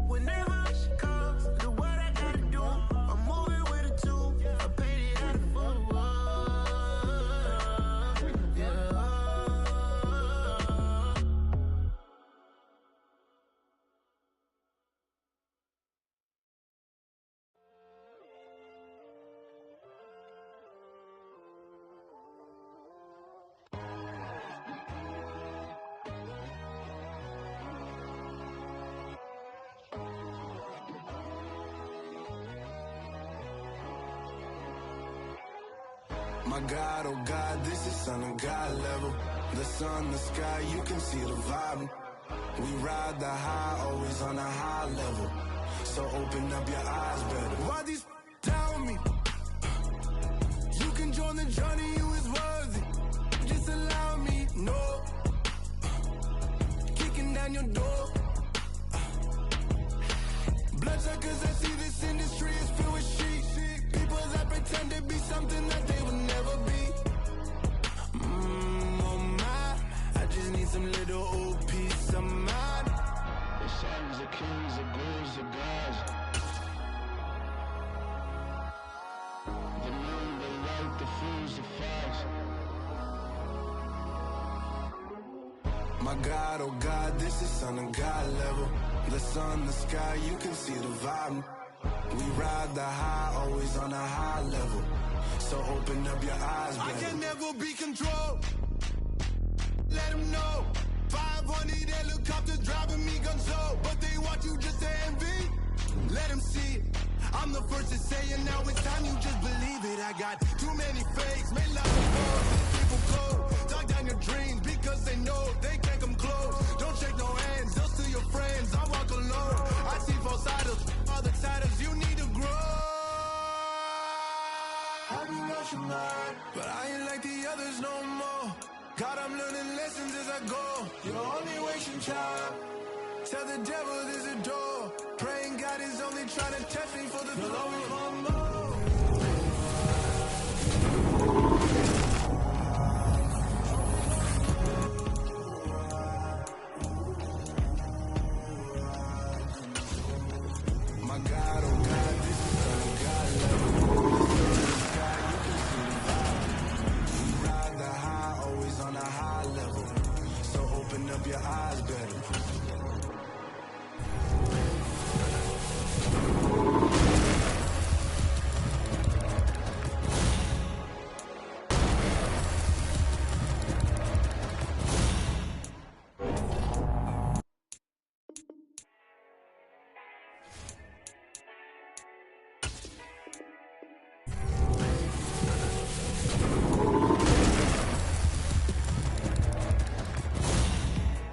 M: Whenever she calls, do what I gotta do. I'm moving with a two. I paid it out of full. Yeah.
I: My God, oh God, this is Son of God level. The sun, the sky, you can see the vibe. We ride the high, always on a high level. So open up your eyes better. Why these tell me? You can join the journey, you is worthy. Just allow me, no. Kicking down your door. Bloodshot cause I see this industry is filled with sheep. People that pretend to be something that they would never be. Oh my, I just need some little old peace of mind. The sons of kings, the ghouls, the gods. The moon, the light, the fools, the facts. My God, oh God, this is Son of God level. The sun, the sky, you can see the vibe. We ride the high, always on a high level. So open up your eyes, baby. I can never be controlled. Let them know. 500 helicopters driving me gonzo. But they want you just to envy. Let them see it. I'm the first to say it, now it's time you just believe it. I got too many fakes, made lots of calls, these people cold. Talk down your dreams because they know they can't come close. Don't shake no hands, they'll still your friends, I walk alone. I see false idols, other titles, you need to grow. I've been rushing hard, but I ain't like the others no more. God, I'm learning lessons as I go. You're only wasting time. Tell the devil there's a door. Praying God is only trying to test me for the glory for more. My God, oh God, this is Son of God level. The sky, you can see the vibe. We ride the high, always on a high level. So open up your eyes better.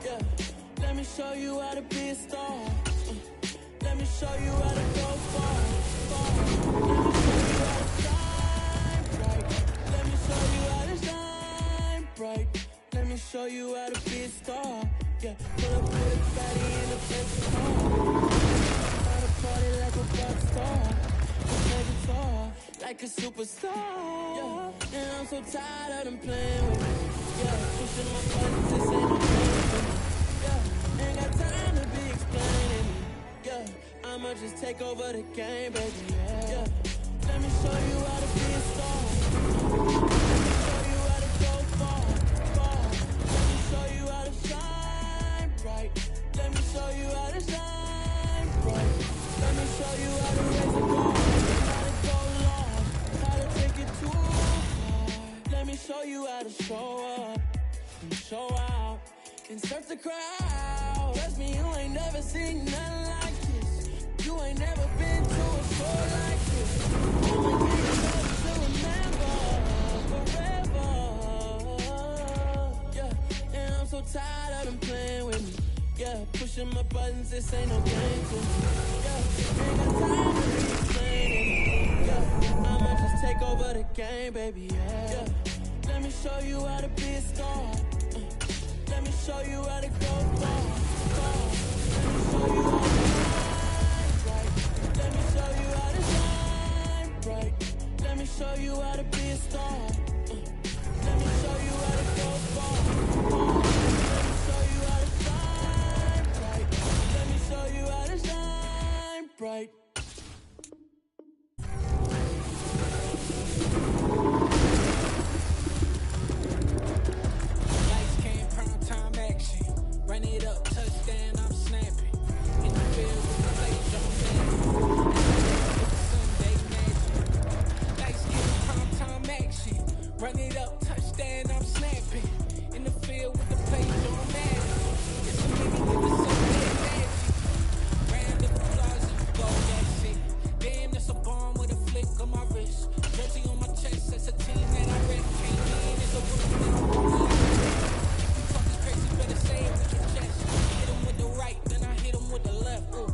C: Yeah.
O: show you how to be a star. Let me show you how to go far, Let me show you how to shine bright. Let me show you how to be a star. Yeah, pull up with a fatty in the first car. Start a party like a rock star. Play guitar like a superstar. Yeah, and I'm so tired of them playing with me. Yeah, pushing my buttons, this ain't no game for me. Yeah, ain't got time to be explaining me. Yeah, I'ma just take over the game, baby. Yeah, let me show you how to be a star. Let me show you how to go far. Let me show you how to shine bright. Let me show you how to shine bright. Let me show you how to raise a bar. How to go long, how to take it too far. Let me show you how to show up and show out and surf the crowd. Trust me, you ain't never seen nothing like this. You ain't never been to a show like this. Only thing enough to remember forever. Yeah, and I'm so tired of them playing with me. Yeah, pushing my buttons, this ain't no game to me. Yeah, ain't got time to be explaining. Yeah, I'ma just take over the game, baby. Yeah, let me show you how to be a star. Let me show you how to go far. Let me show you how to shine bright. Let me show you how to be a star. Let me show you how to go far. Let me show you how to shine bright. Let me show you how to shine bright.
K: Lights came, prime time action. Run it up, touchdown, I'm snapping. In the field with the plate, John Sunday magic. Lights came, prime time action. Run it up, touchdown, I'm snapping. In the field with the plate, John Madden. It's a mini with the Sunday magic. Round of applause if you go that shit. Damn, that's a bomb with a flick on my wrist. Jersey on my chest, that's a team that I rep. Came in as a rookie, now I'm on my crazy, better say it with your chest. Hit him with the right, then I hit him with the left. Ooh,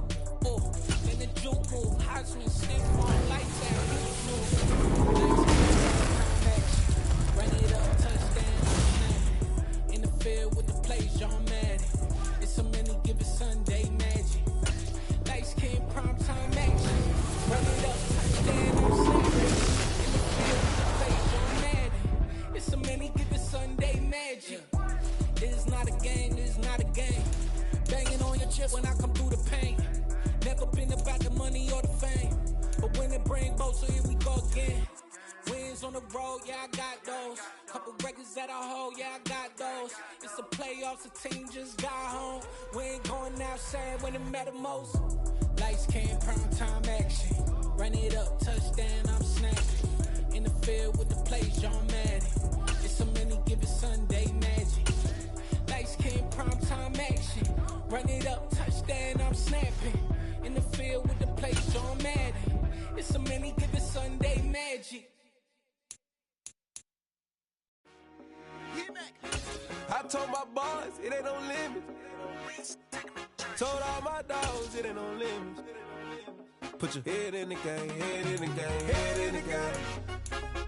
K: ooh. Then the juke move, Heisman, stiff on, lights out, you snooze. Run it up, touchdown, I'm snapping. In the field with the plays, John Madden. It's a many given Sunday magic. Lights came, prime time action. Run it up, touchdown, I'm snapping. In the field with the plays, John Madden. It's a many given Sunday magic. This is not a game, this is not a game. Banging on your chest when I come through the pain. Never been about the money or the fame. But when it bring both, so here we go again. Wins on the road, yeah, I got those. Couple records that I hold, yeah, I got those. It's the playoffs, the team just got home. We ain't going outside when it matter most. Lights came, prime time action. Run it up, touchdown, I'm snapping. In the field with the plays, John Madden. It's a many given Sunday magic. Lights came, prime time action. Run it up, touchdown, I'm snapping. In the field with the plays, John Madden. It's a many given Sunday magic.
P: I told my boys it ain't no limits. Told all my dogs it ain't no limits. Put your head in the game, head in the game, head in the game.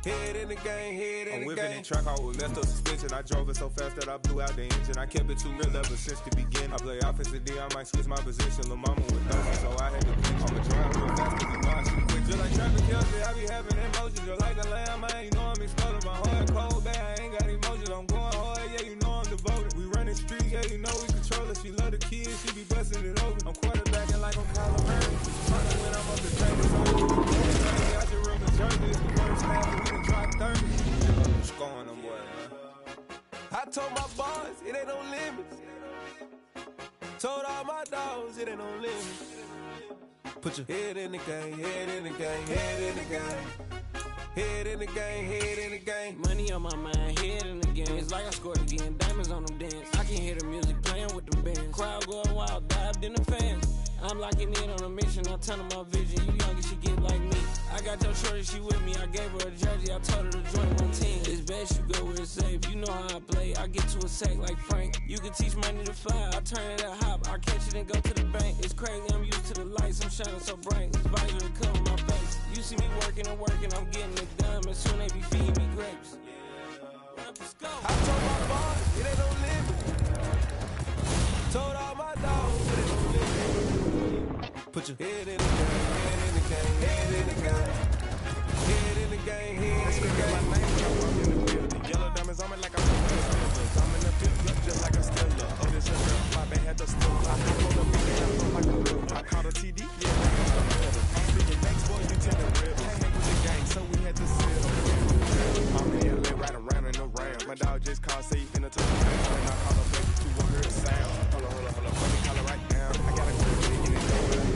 P: Head in the game, head in the game. I'm whipping in track, I was left up suspension. I drove it so fast that I blew out the engine. I kept it too real ever since the beginning. I play offensive D, I might switch my position. Lil' mama was thirsty, so I had to pitch. I'ma drive real fast, cause you know I shoot quick. Just like traffic Kelsey, I be having emotions. Just like a lamb, man, you know I'm exploding. My heart cold, bad, I ain't got emotions. I'm going hard, yeah, you know I'm devoted. We running streets, yeah, you know we control it. She love the kids, she be busting it open. I'm quarterbacking like I'm Kyler Murray. Tryna win, I'm up the track, so I just run the jersey. It's the first half, we done dropped 30. Scoring them, boy, man. I told my boys it ain't no limits. Told all my dogs it ain't no limits. Put your head in the game, head in the game, head in the game. Head in the game, head in the game.
K: Money on my mind, head in the game. It's like I scored again, diamonds on them dance. I can hear the music playing with the bands. Crowd going wild, dived in the fans. I'm locking in on a mission, I turn on my vision. You young, you should get like me. I got
O: got your shorty, she with me. I gave her a jersey, I told her to join my team. It's best you go where it's safe. You know how I play. I get to a sack like Frank. You can teach money to fly. I turn it a hop. I catch it and go to the bank. It's crazy, I'm used to the lights. I'm shining so bright. This visor to cover my face. You see me working and working. I'm getting it done. And soon they be feeding me grapes. Let's go.
P: I told my boss, it ain't no limit. Told all my dogs, it ain't no limit. Put your head in the game, head in the game, head in the game. Head in the game, head in the game. My name, I'm in the building. Yellow diamonds on me like I'm in the building. I'm in the field, just like a Stella. Oh, this is a girl, my band had the stool. I hold up, I'm like a real. I caught a TD, yeah, I'm the middle. I'm speaking next, boy, you tell the real. Can't hang with the gang, so we had to sit on the real. I'm in LA, riding around in the round. My dog just called, say he finna touch the ground. When I call up, baby, 2 1 hear the sound. Hold on, let me call it right now. I got a good thing in it,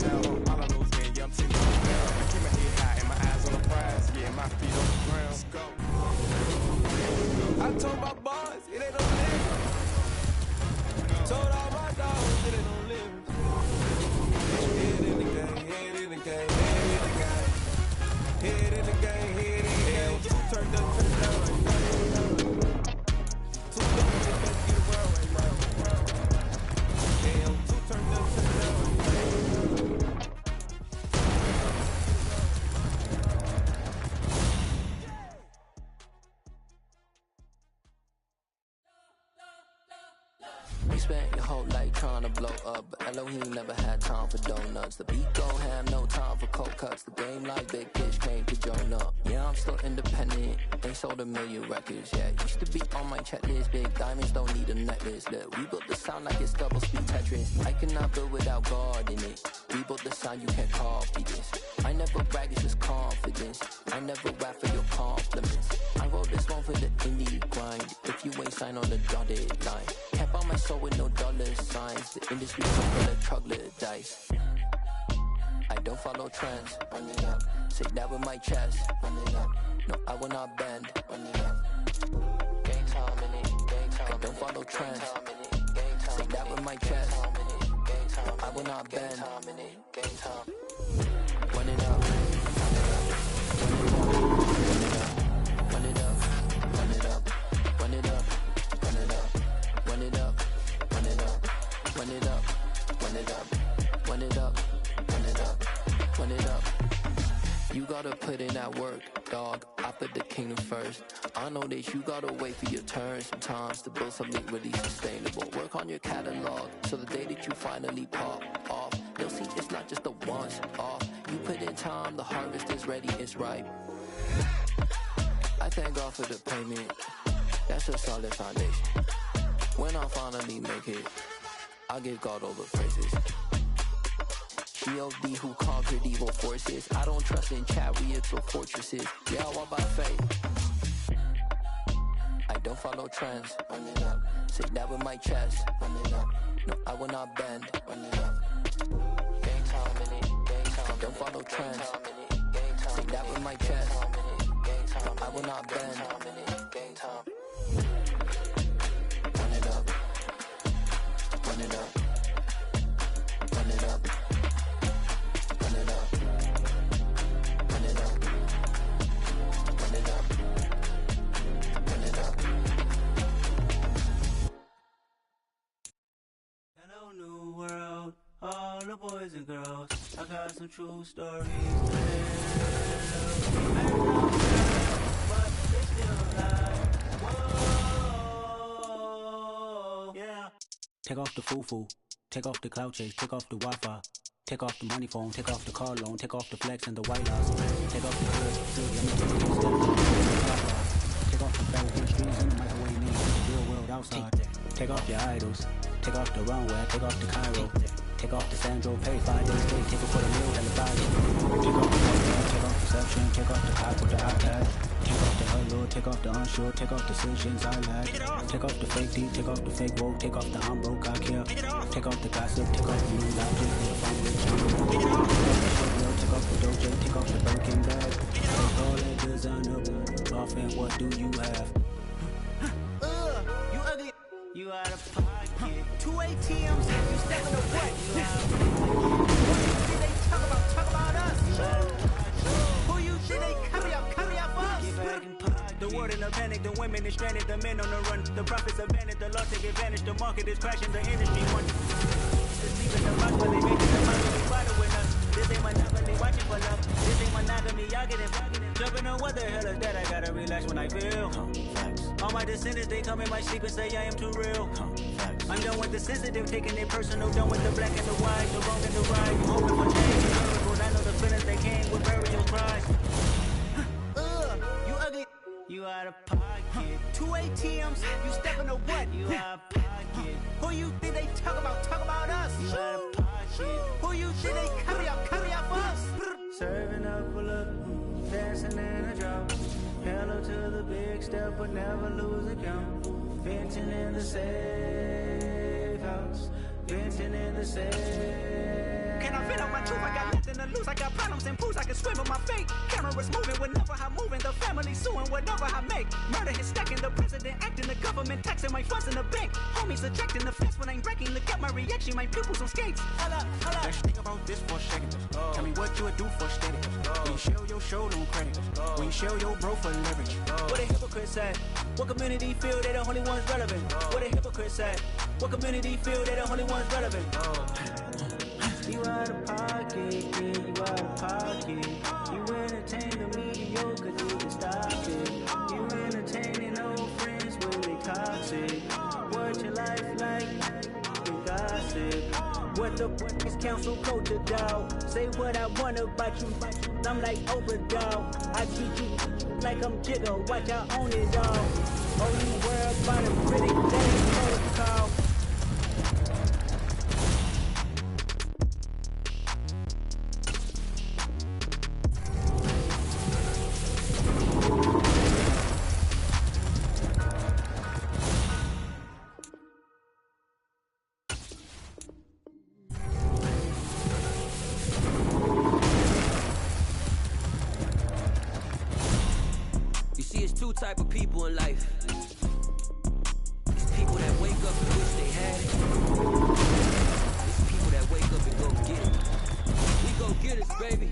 P: now. All I know is, man, yeah, I'm sitting down. I keep my head high and my eyes on the prize. Yeah, my feet on the ground. Let's go. I told my boys, it ain't no limit. Told all my dogs, it ain't no limit. Head in the game, head in the game, head in the game. Head in the game, head in the game. Turned up, turned down, right now. Too long, just let's get around right now. Damn, too turned up, turned down, right now.
Q: You spent your whole life trying to blow up, but Elohim never had time for donuts. The beat gon' have no time for cold cuts. The game like Big Fish came to Jonah. Yeah, I'm still independent. Ain't sold a million records yet. Used to be on my checklist. Big diamonds don't need a necklace. Look, we built the sound like it's double speed Tetris. I cannot build without God in it. We built the sound, you can't copy this. I never brag, it's just confidence. I never rap for your compliments. I wrote this one for the indie grind. If you ain't signed on the dotted line, can't buy my soul with no dollar signs. The industry's so full of troglodytes. I don't follow trends. Run it up. Say that with my chest. Run it up. No, I will not bend. Run it up. Gang time in it. Gang time. I don't follow trends. Say that with my chest. No, I will not bend. Gang time. Run it up. Run it up. Run it up. Run it up. Run it up. Run it up. Run it up. Run it up. Run it up. Run it up. Run it up. Run it up. You gotta put in that work, dog. I put the kingdom first. I know that you gotta wait for your turn sometimes to build something really sustainable. Work on your catalog, so the day that you finally pop off, they'll see it's not just a once off. You put in time, the harvest is ready, it's ripe. I thank God for the payment. That's a solid foundation. When I finally make it, I'll give God all the praises. G.O.D. who conquered evil forces. I don't trust in chariots or fortresses. Yeah, I walk by faith. I don't follow trends. Run it up. Say that with my chest. Run it up. No, I will not bend. Run it up. Gang time in it. Gang time. I don't follow trends. Say that with my chest. No, I will not bend. Gang time. Run it up. Run it up. Run it up. Run it up. Run it up. Run it up. Run it up.
R: Hello, new world, all the boys and girls. I got some true stories to tell. I know but they still alive. Whoa, yeah. Take off the foo-foo, take off the cloud chase, take off the Wi-Fi. Take off the money phone, take off the car loan, take off the flex and the white house. Take off the good, take off the battlefield streets and the microwave names to the real world outside. Take off your idols, take off the runway, take off the Cairo. Take off the Sandro, pay 5 days straight, take it for the meal and the value. Take off the podcast, take off deception, take off the cop with the iPad. Take off the hello, take off the unsure, take off decisions I lack. Take off the fake deep, take off the fake woke, take off the I'm broke, I care. Take off the gossip, take off the new logic, if I'm rich, I'm broke. Take off the dojo, take off the Birkin bag. Take all that designer, off and what do you have? You ugly. You out of pocket. 2 ATMs, you stepping the what? What did they talk about? Talk about us. Who you
N: shit they carry out for us. Get back in pocket. The world in a panic, the women is stranded, the men on the run. The profits abandoned, the law take advantage, the market is crashing, the industry wants to sleep in the box, but they making the money, we following us. This ain't monopoly, watching for love. This ain't monogamy, y'all get it. Jumping on what the hell is that? I gotta relax when I feel. All my descendants, they come in my sleep and say I am too real. I'm done with the sensitive, taking it personal. Done with the black and the white, the wrong and the right. You hoping for change and miracles. I know the feelings they came with burial cries. You ugly. You out of pocket. 2 ATMs, you stepping to what? You out of pocket. Who you think they talk about? Talk about us. You out of pocket. Who you think they carry out for us? Serving up a look, dancing in a drop. Hello to the big step, but never lose a count. Venting in the safe house. Venting in the safe. Can I vent on my truth? I got nothing to lose. I got problems and proofs. I can swim with my fate. Cameras moving whenever I'm moving. The family suing whatever I make. Murder is stacking. The president acting. The government taxing my funds in the bank. Homies ejecting the fence when I'm breaking. Look at my reaction. My pupils on skates. Hold up.
R: Let's think about this for a second. Tell me what you would do for steady. When you show your show, no credit. When you show your bro for leverage.
N: What a hypocrite said. What community feel they the only ones relevant? What a hypocrite said. What community feel they the only ones relevant? You out of pocket, yeah, you out of pocket. You entertain the mediocre, you can stop it. You entertaining old friends when they toxic. What your life like? You gossip. What the fuck is council culture, dog? Say what I want about you. I'm like Oprah, dog. I treat you like I'm Jigga. Watch I own it, dog. Oh, you worry about a critic, that ain't protocol.
S: Type of people in life. It's people that wake up and wish they had it. It's people that wake up and go get it. We go get it, baby.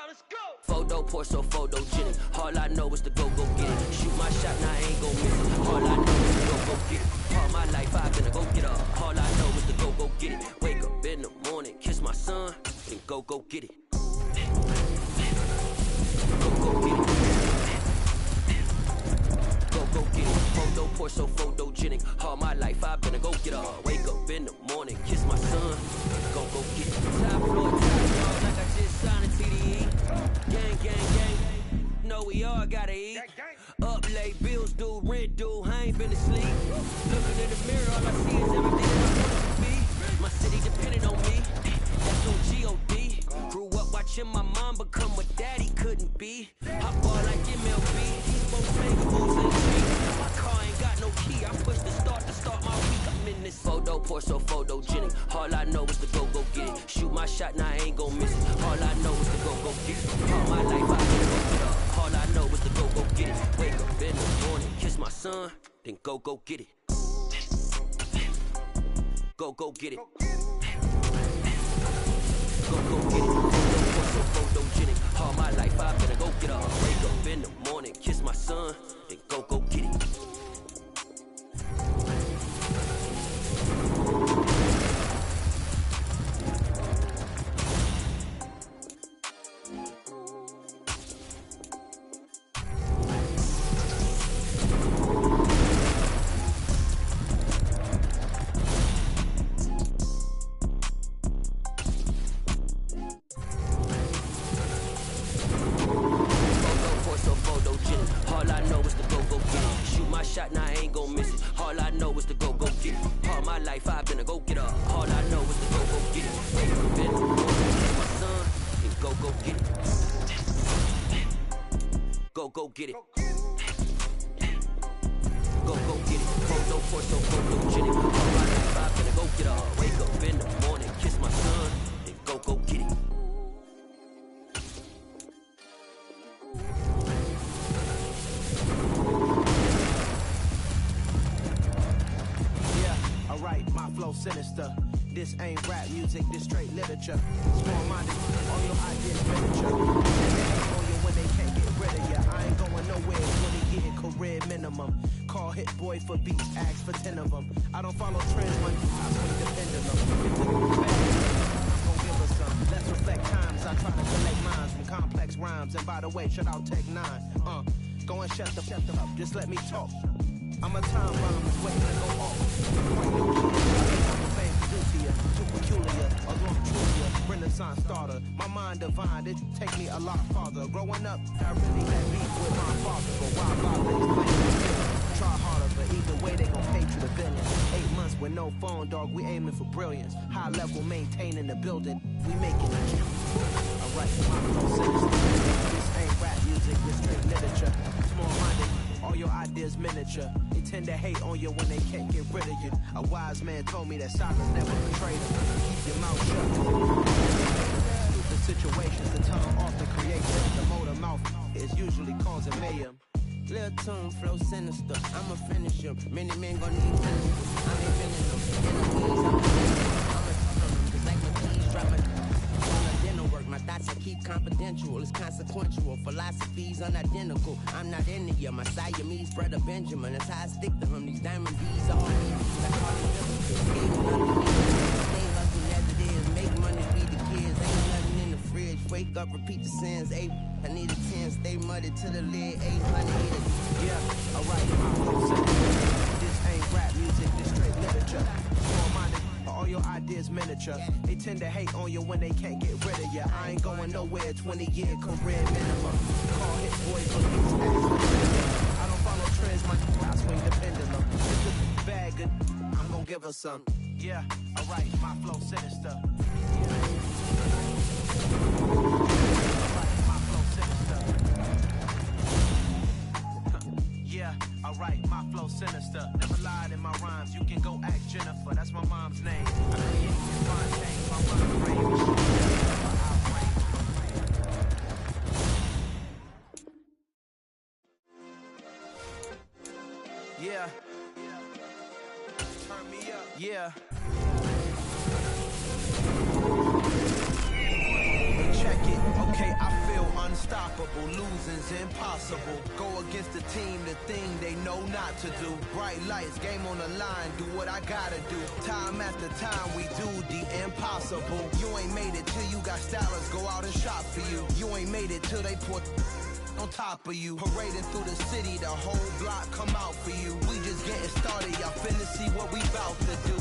S: Let's go. Photo Porso, photogenic. All I know is to go get it. Shoot my shot, now I ain't gon' miss it. All I know is to go get it. All my life I've been to go get it. All I know is to go get it. Wake up in the morning, kiss my son, then go get it. Go get it. Go get it. Photo Porso, photogenic. All my life I've been a go get up. Wake up in the morning, kiss my son, go get it. Top floor, top dog, like I just signed a TDE. Gang. Know we all gotta eat. Up late, bills due, rent due. I ain't been asleep. Looking in the mirror, all I see is everything that I want to be. My city depending on me. That's on G.O.D. Grew up watching my mom become what daddy couldn't be. Hop ball like MLB. These folks make moves and cheat. My car ain't got no key. I push the start to start my week. I'm in this photo Porso, photogenic. All I know is to go get it. Shoot my shot, now I ain't gon' miss it. All I know is to go get it. All my life I've been go get up. All I know is to go get it. Wake up in the morning, kiss my son, then go get it. Go get it. Go get it. Photo, photogenic. All my life I've been a go get up. Wake up in the morning, kiss my son, then go get it. Go get it. Go get it. Photo Porso, photogenic. All my life I've been a go get up. Wake up in the morning, kiss my son, then go get it.
T: Yeah, alright, my flow sinister. This ain't rap music, this straight literature. Small-minded, all your ideas miniature. On you when they can't nowhere, 20-year career minimum. Call Hit Boy for beats, ask for 10 of them. I don't follow trends, money, I swing the pendulum. If the bad, I'm gon' give her some. Let's reflect times, I try to collect minds from complex rhymes. And by the way, shout out Tech 9. Go and shut the up, just let me talk. I'm a time bomb, it's waiting to go off. Quite no kid, I'm a fame producer, too peculiar, although I'm truly a Renaissance starter. My mind divine, it take me a lot farther. Growing up, I really had beef with my father, but why bother? Try harder, but either way they gon' pay to the billion. 8 months with no phone, dog, we aiming for brilliance. High level maintaining the building, we making it. Alright, my flow sinister. This ain't rap music, this straight literature. Small-minded, all your ideas miniature. They tend to hate on you when they can't get rid of you. A wise man told me that silence never betrayed him. Keep your mouth shut. The situations, the tongue often creates it. The motor mouth is usually causing mayhem.
U: Lil' tune, flow sinister, I'ma finish him. Many men gon' need ministers, I'm inventing them. Enemies, I'ma turn them, cause like my keys drop my on a dental work. My thoughts I keep confidential, it's consequential. Philosophies unidentical, I'm not in it yet. My Siamese brother Benjamin, that's how I stick to him. These diamond D's all these, I call them biblical. Stay hustling as it is, make money, feed the kids. Ain't nothing in the fridge, wake up, repeat the sins. I need a 10, stay muddy to the lid, 800.
T: Yeah, alright, this ain't rap music, this straight literature. Small-minded, all your ideas miniature. They tend to hate on you when they can't get rid of you. I ain't going nowhere, 20-year career minimum. Call Hit Boy for beats, I don't follow trends, I swing the pendulum. If the bad good, I'm gon' give her some. Yeah, alright, my flow sinister. Yeah, alright, my flow sinister. Never lied in my rhymes. You can go ask Jennifer, that's my mom's name. I create fine things, my mind frame. Yeah. Turn me up. Yeah. Check it, okay, I feel unstoppable, losing's impossible. Go against the team, the thing they know not to do. Bright lights, game on the line, do what I gotta do. Time after time, we do the impossible. You ain't made it till you got stylists go out and shop for you. You ain't made it till they put on top of you. Parading through the city, the whole block come out for you. We just getting started, y'all finna see what we bout to do.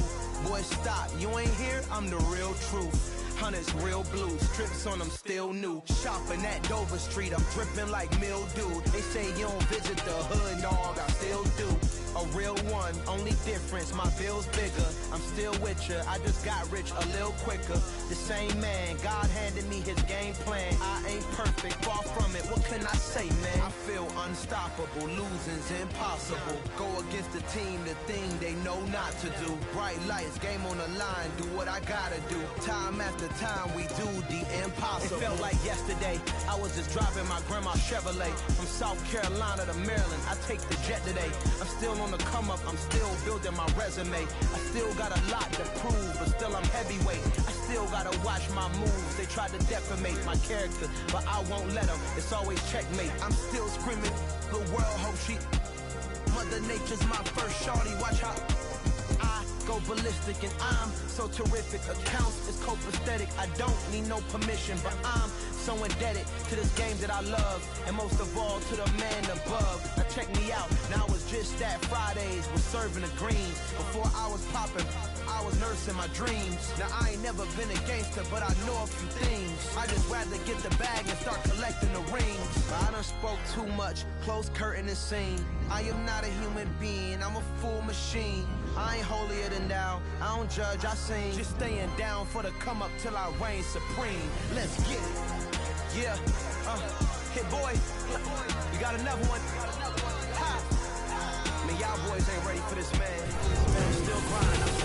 T: Boy, stop, you ain't here, I'm the real truth. Hunters, real blue, strips on them still new. Shopping at Dover Street, I'm dripping like mildew. They say you don't visit the hood, dog, I still do. A real one, only difference, my bill's bigger. I'm still with ya, I just got rich a little quicker. The same man, God handed me his game plan. I ain't perfect, far from it, what can I say, man? I feel unstoppable, losing's impossible. Go against the team, the thing they know not to do. Bright lights, game on the line, do what I gotta do. Time after time, we do the impossible. It felt like yesterday, I was just driving my grandma's Chevrolet. From South Carolina to Maryland, I take the jet today. I'm still on the come up, I'm still building my resume. I still got a lot to prove, but still I'm heavyweight. I still gotta watch my moves. They try to defamate my character, but I won't let them. It's always checkmate. I'm still screaming, the world hope she. Mother Nature's my first shorty, watch how I go ballistic and I'm so terrific. Accounts is copacetic, I don't need no permission, but I'm so indebted to this game that I love, and most of all to the man above. Now check me out, now it's just that Fridays was serving the greens. Before I was popping, I was nursing my dreams. Now I ain't never been a gangster, but I know a few things. I just rather get the bag and start collecting the rings. I done spoke too much, close curtain is seen. I am not a human being, I'm a full machine. I ain't holier than thou, I don't judge, I sing. Just staying down for the come up till I reign supreme. Let's get it. Yeah, Hit Boy, we got another one. Ha! Man, y'all boys ain't ready for this, man. I'm still grinding.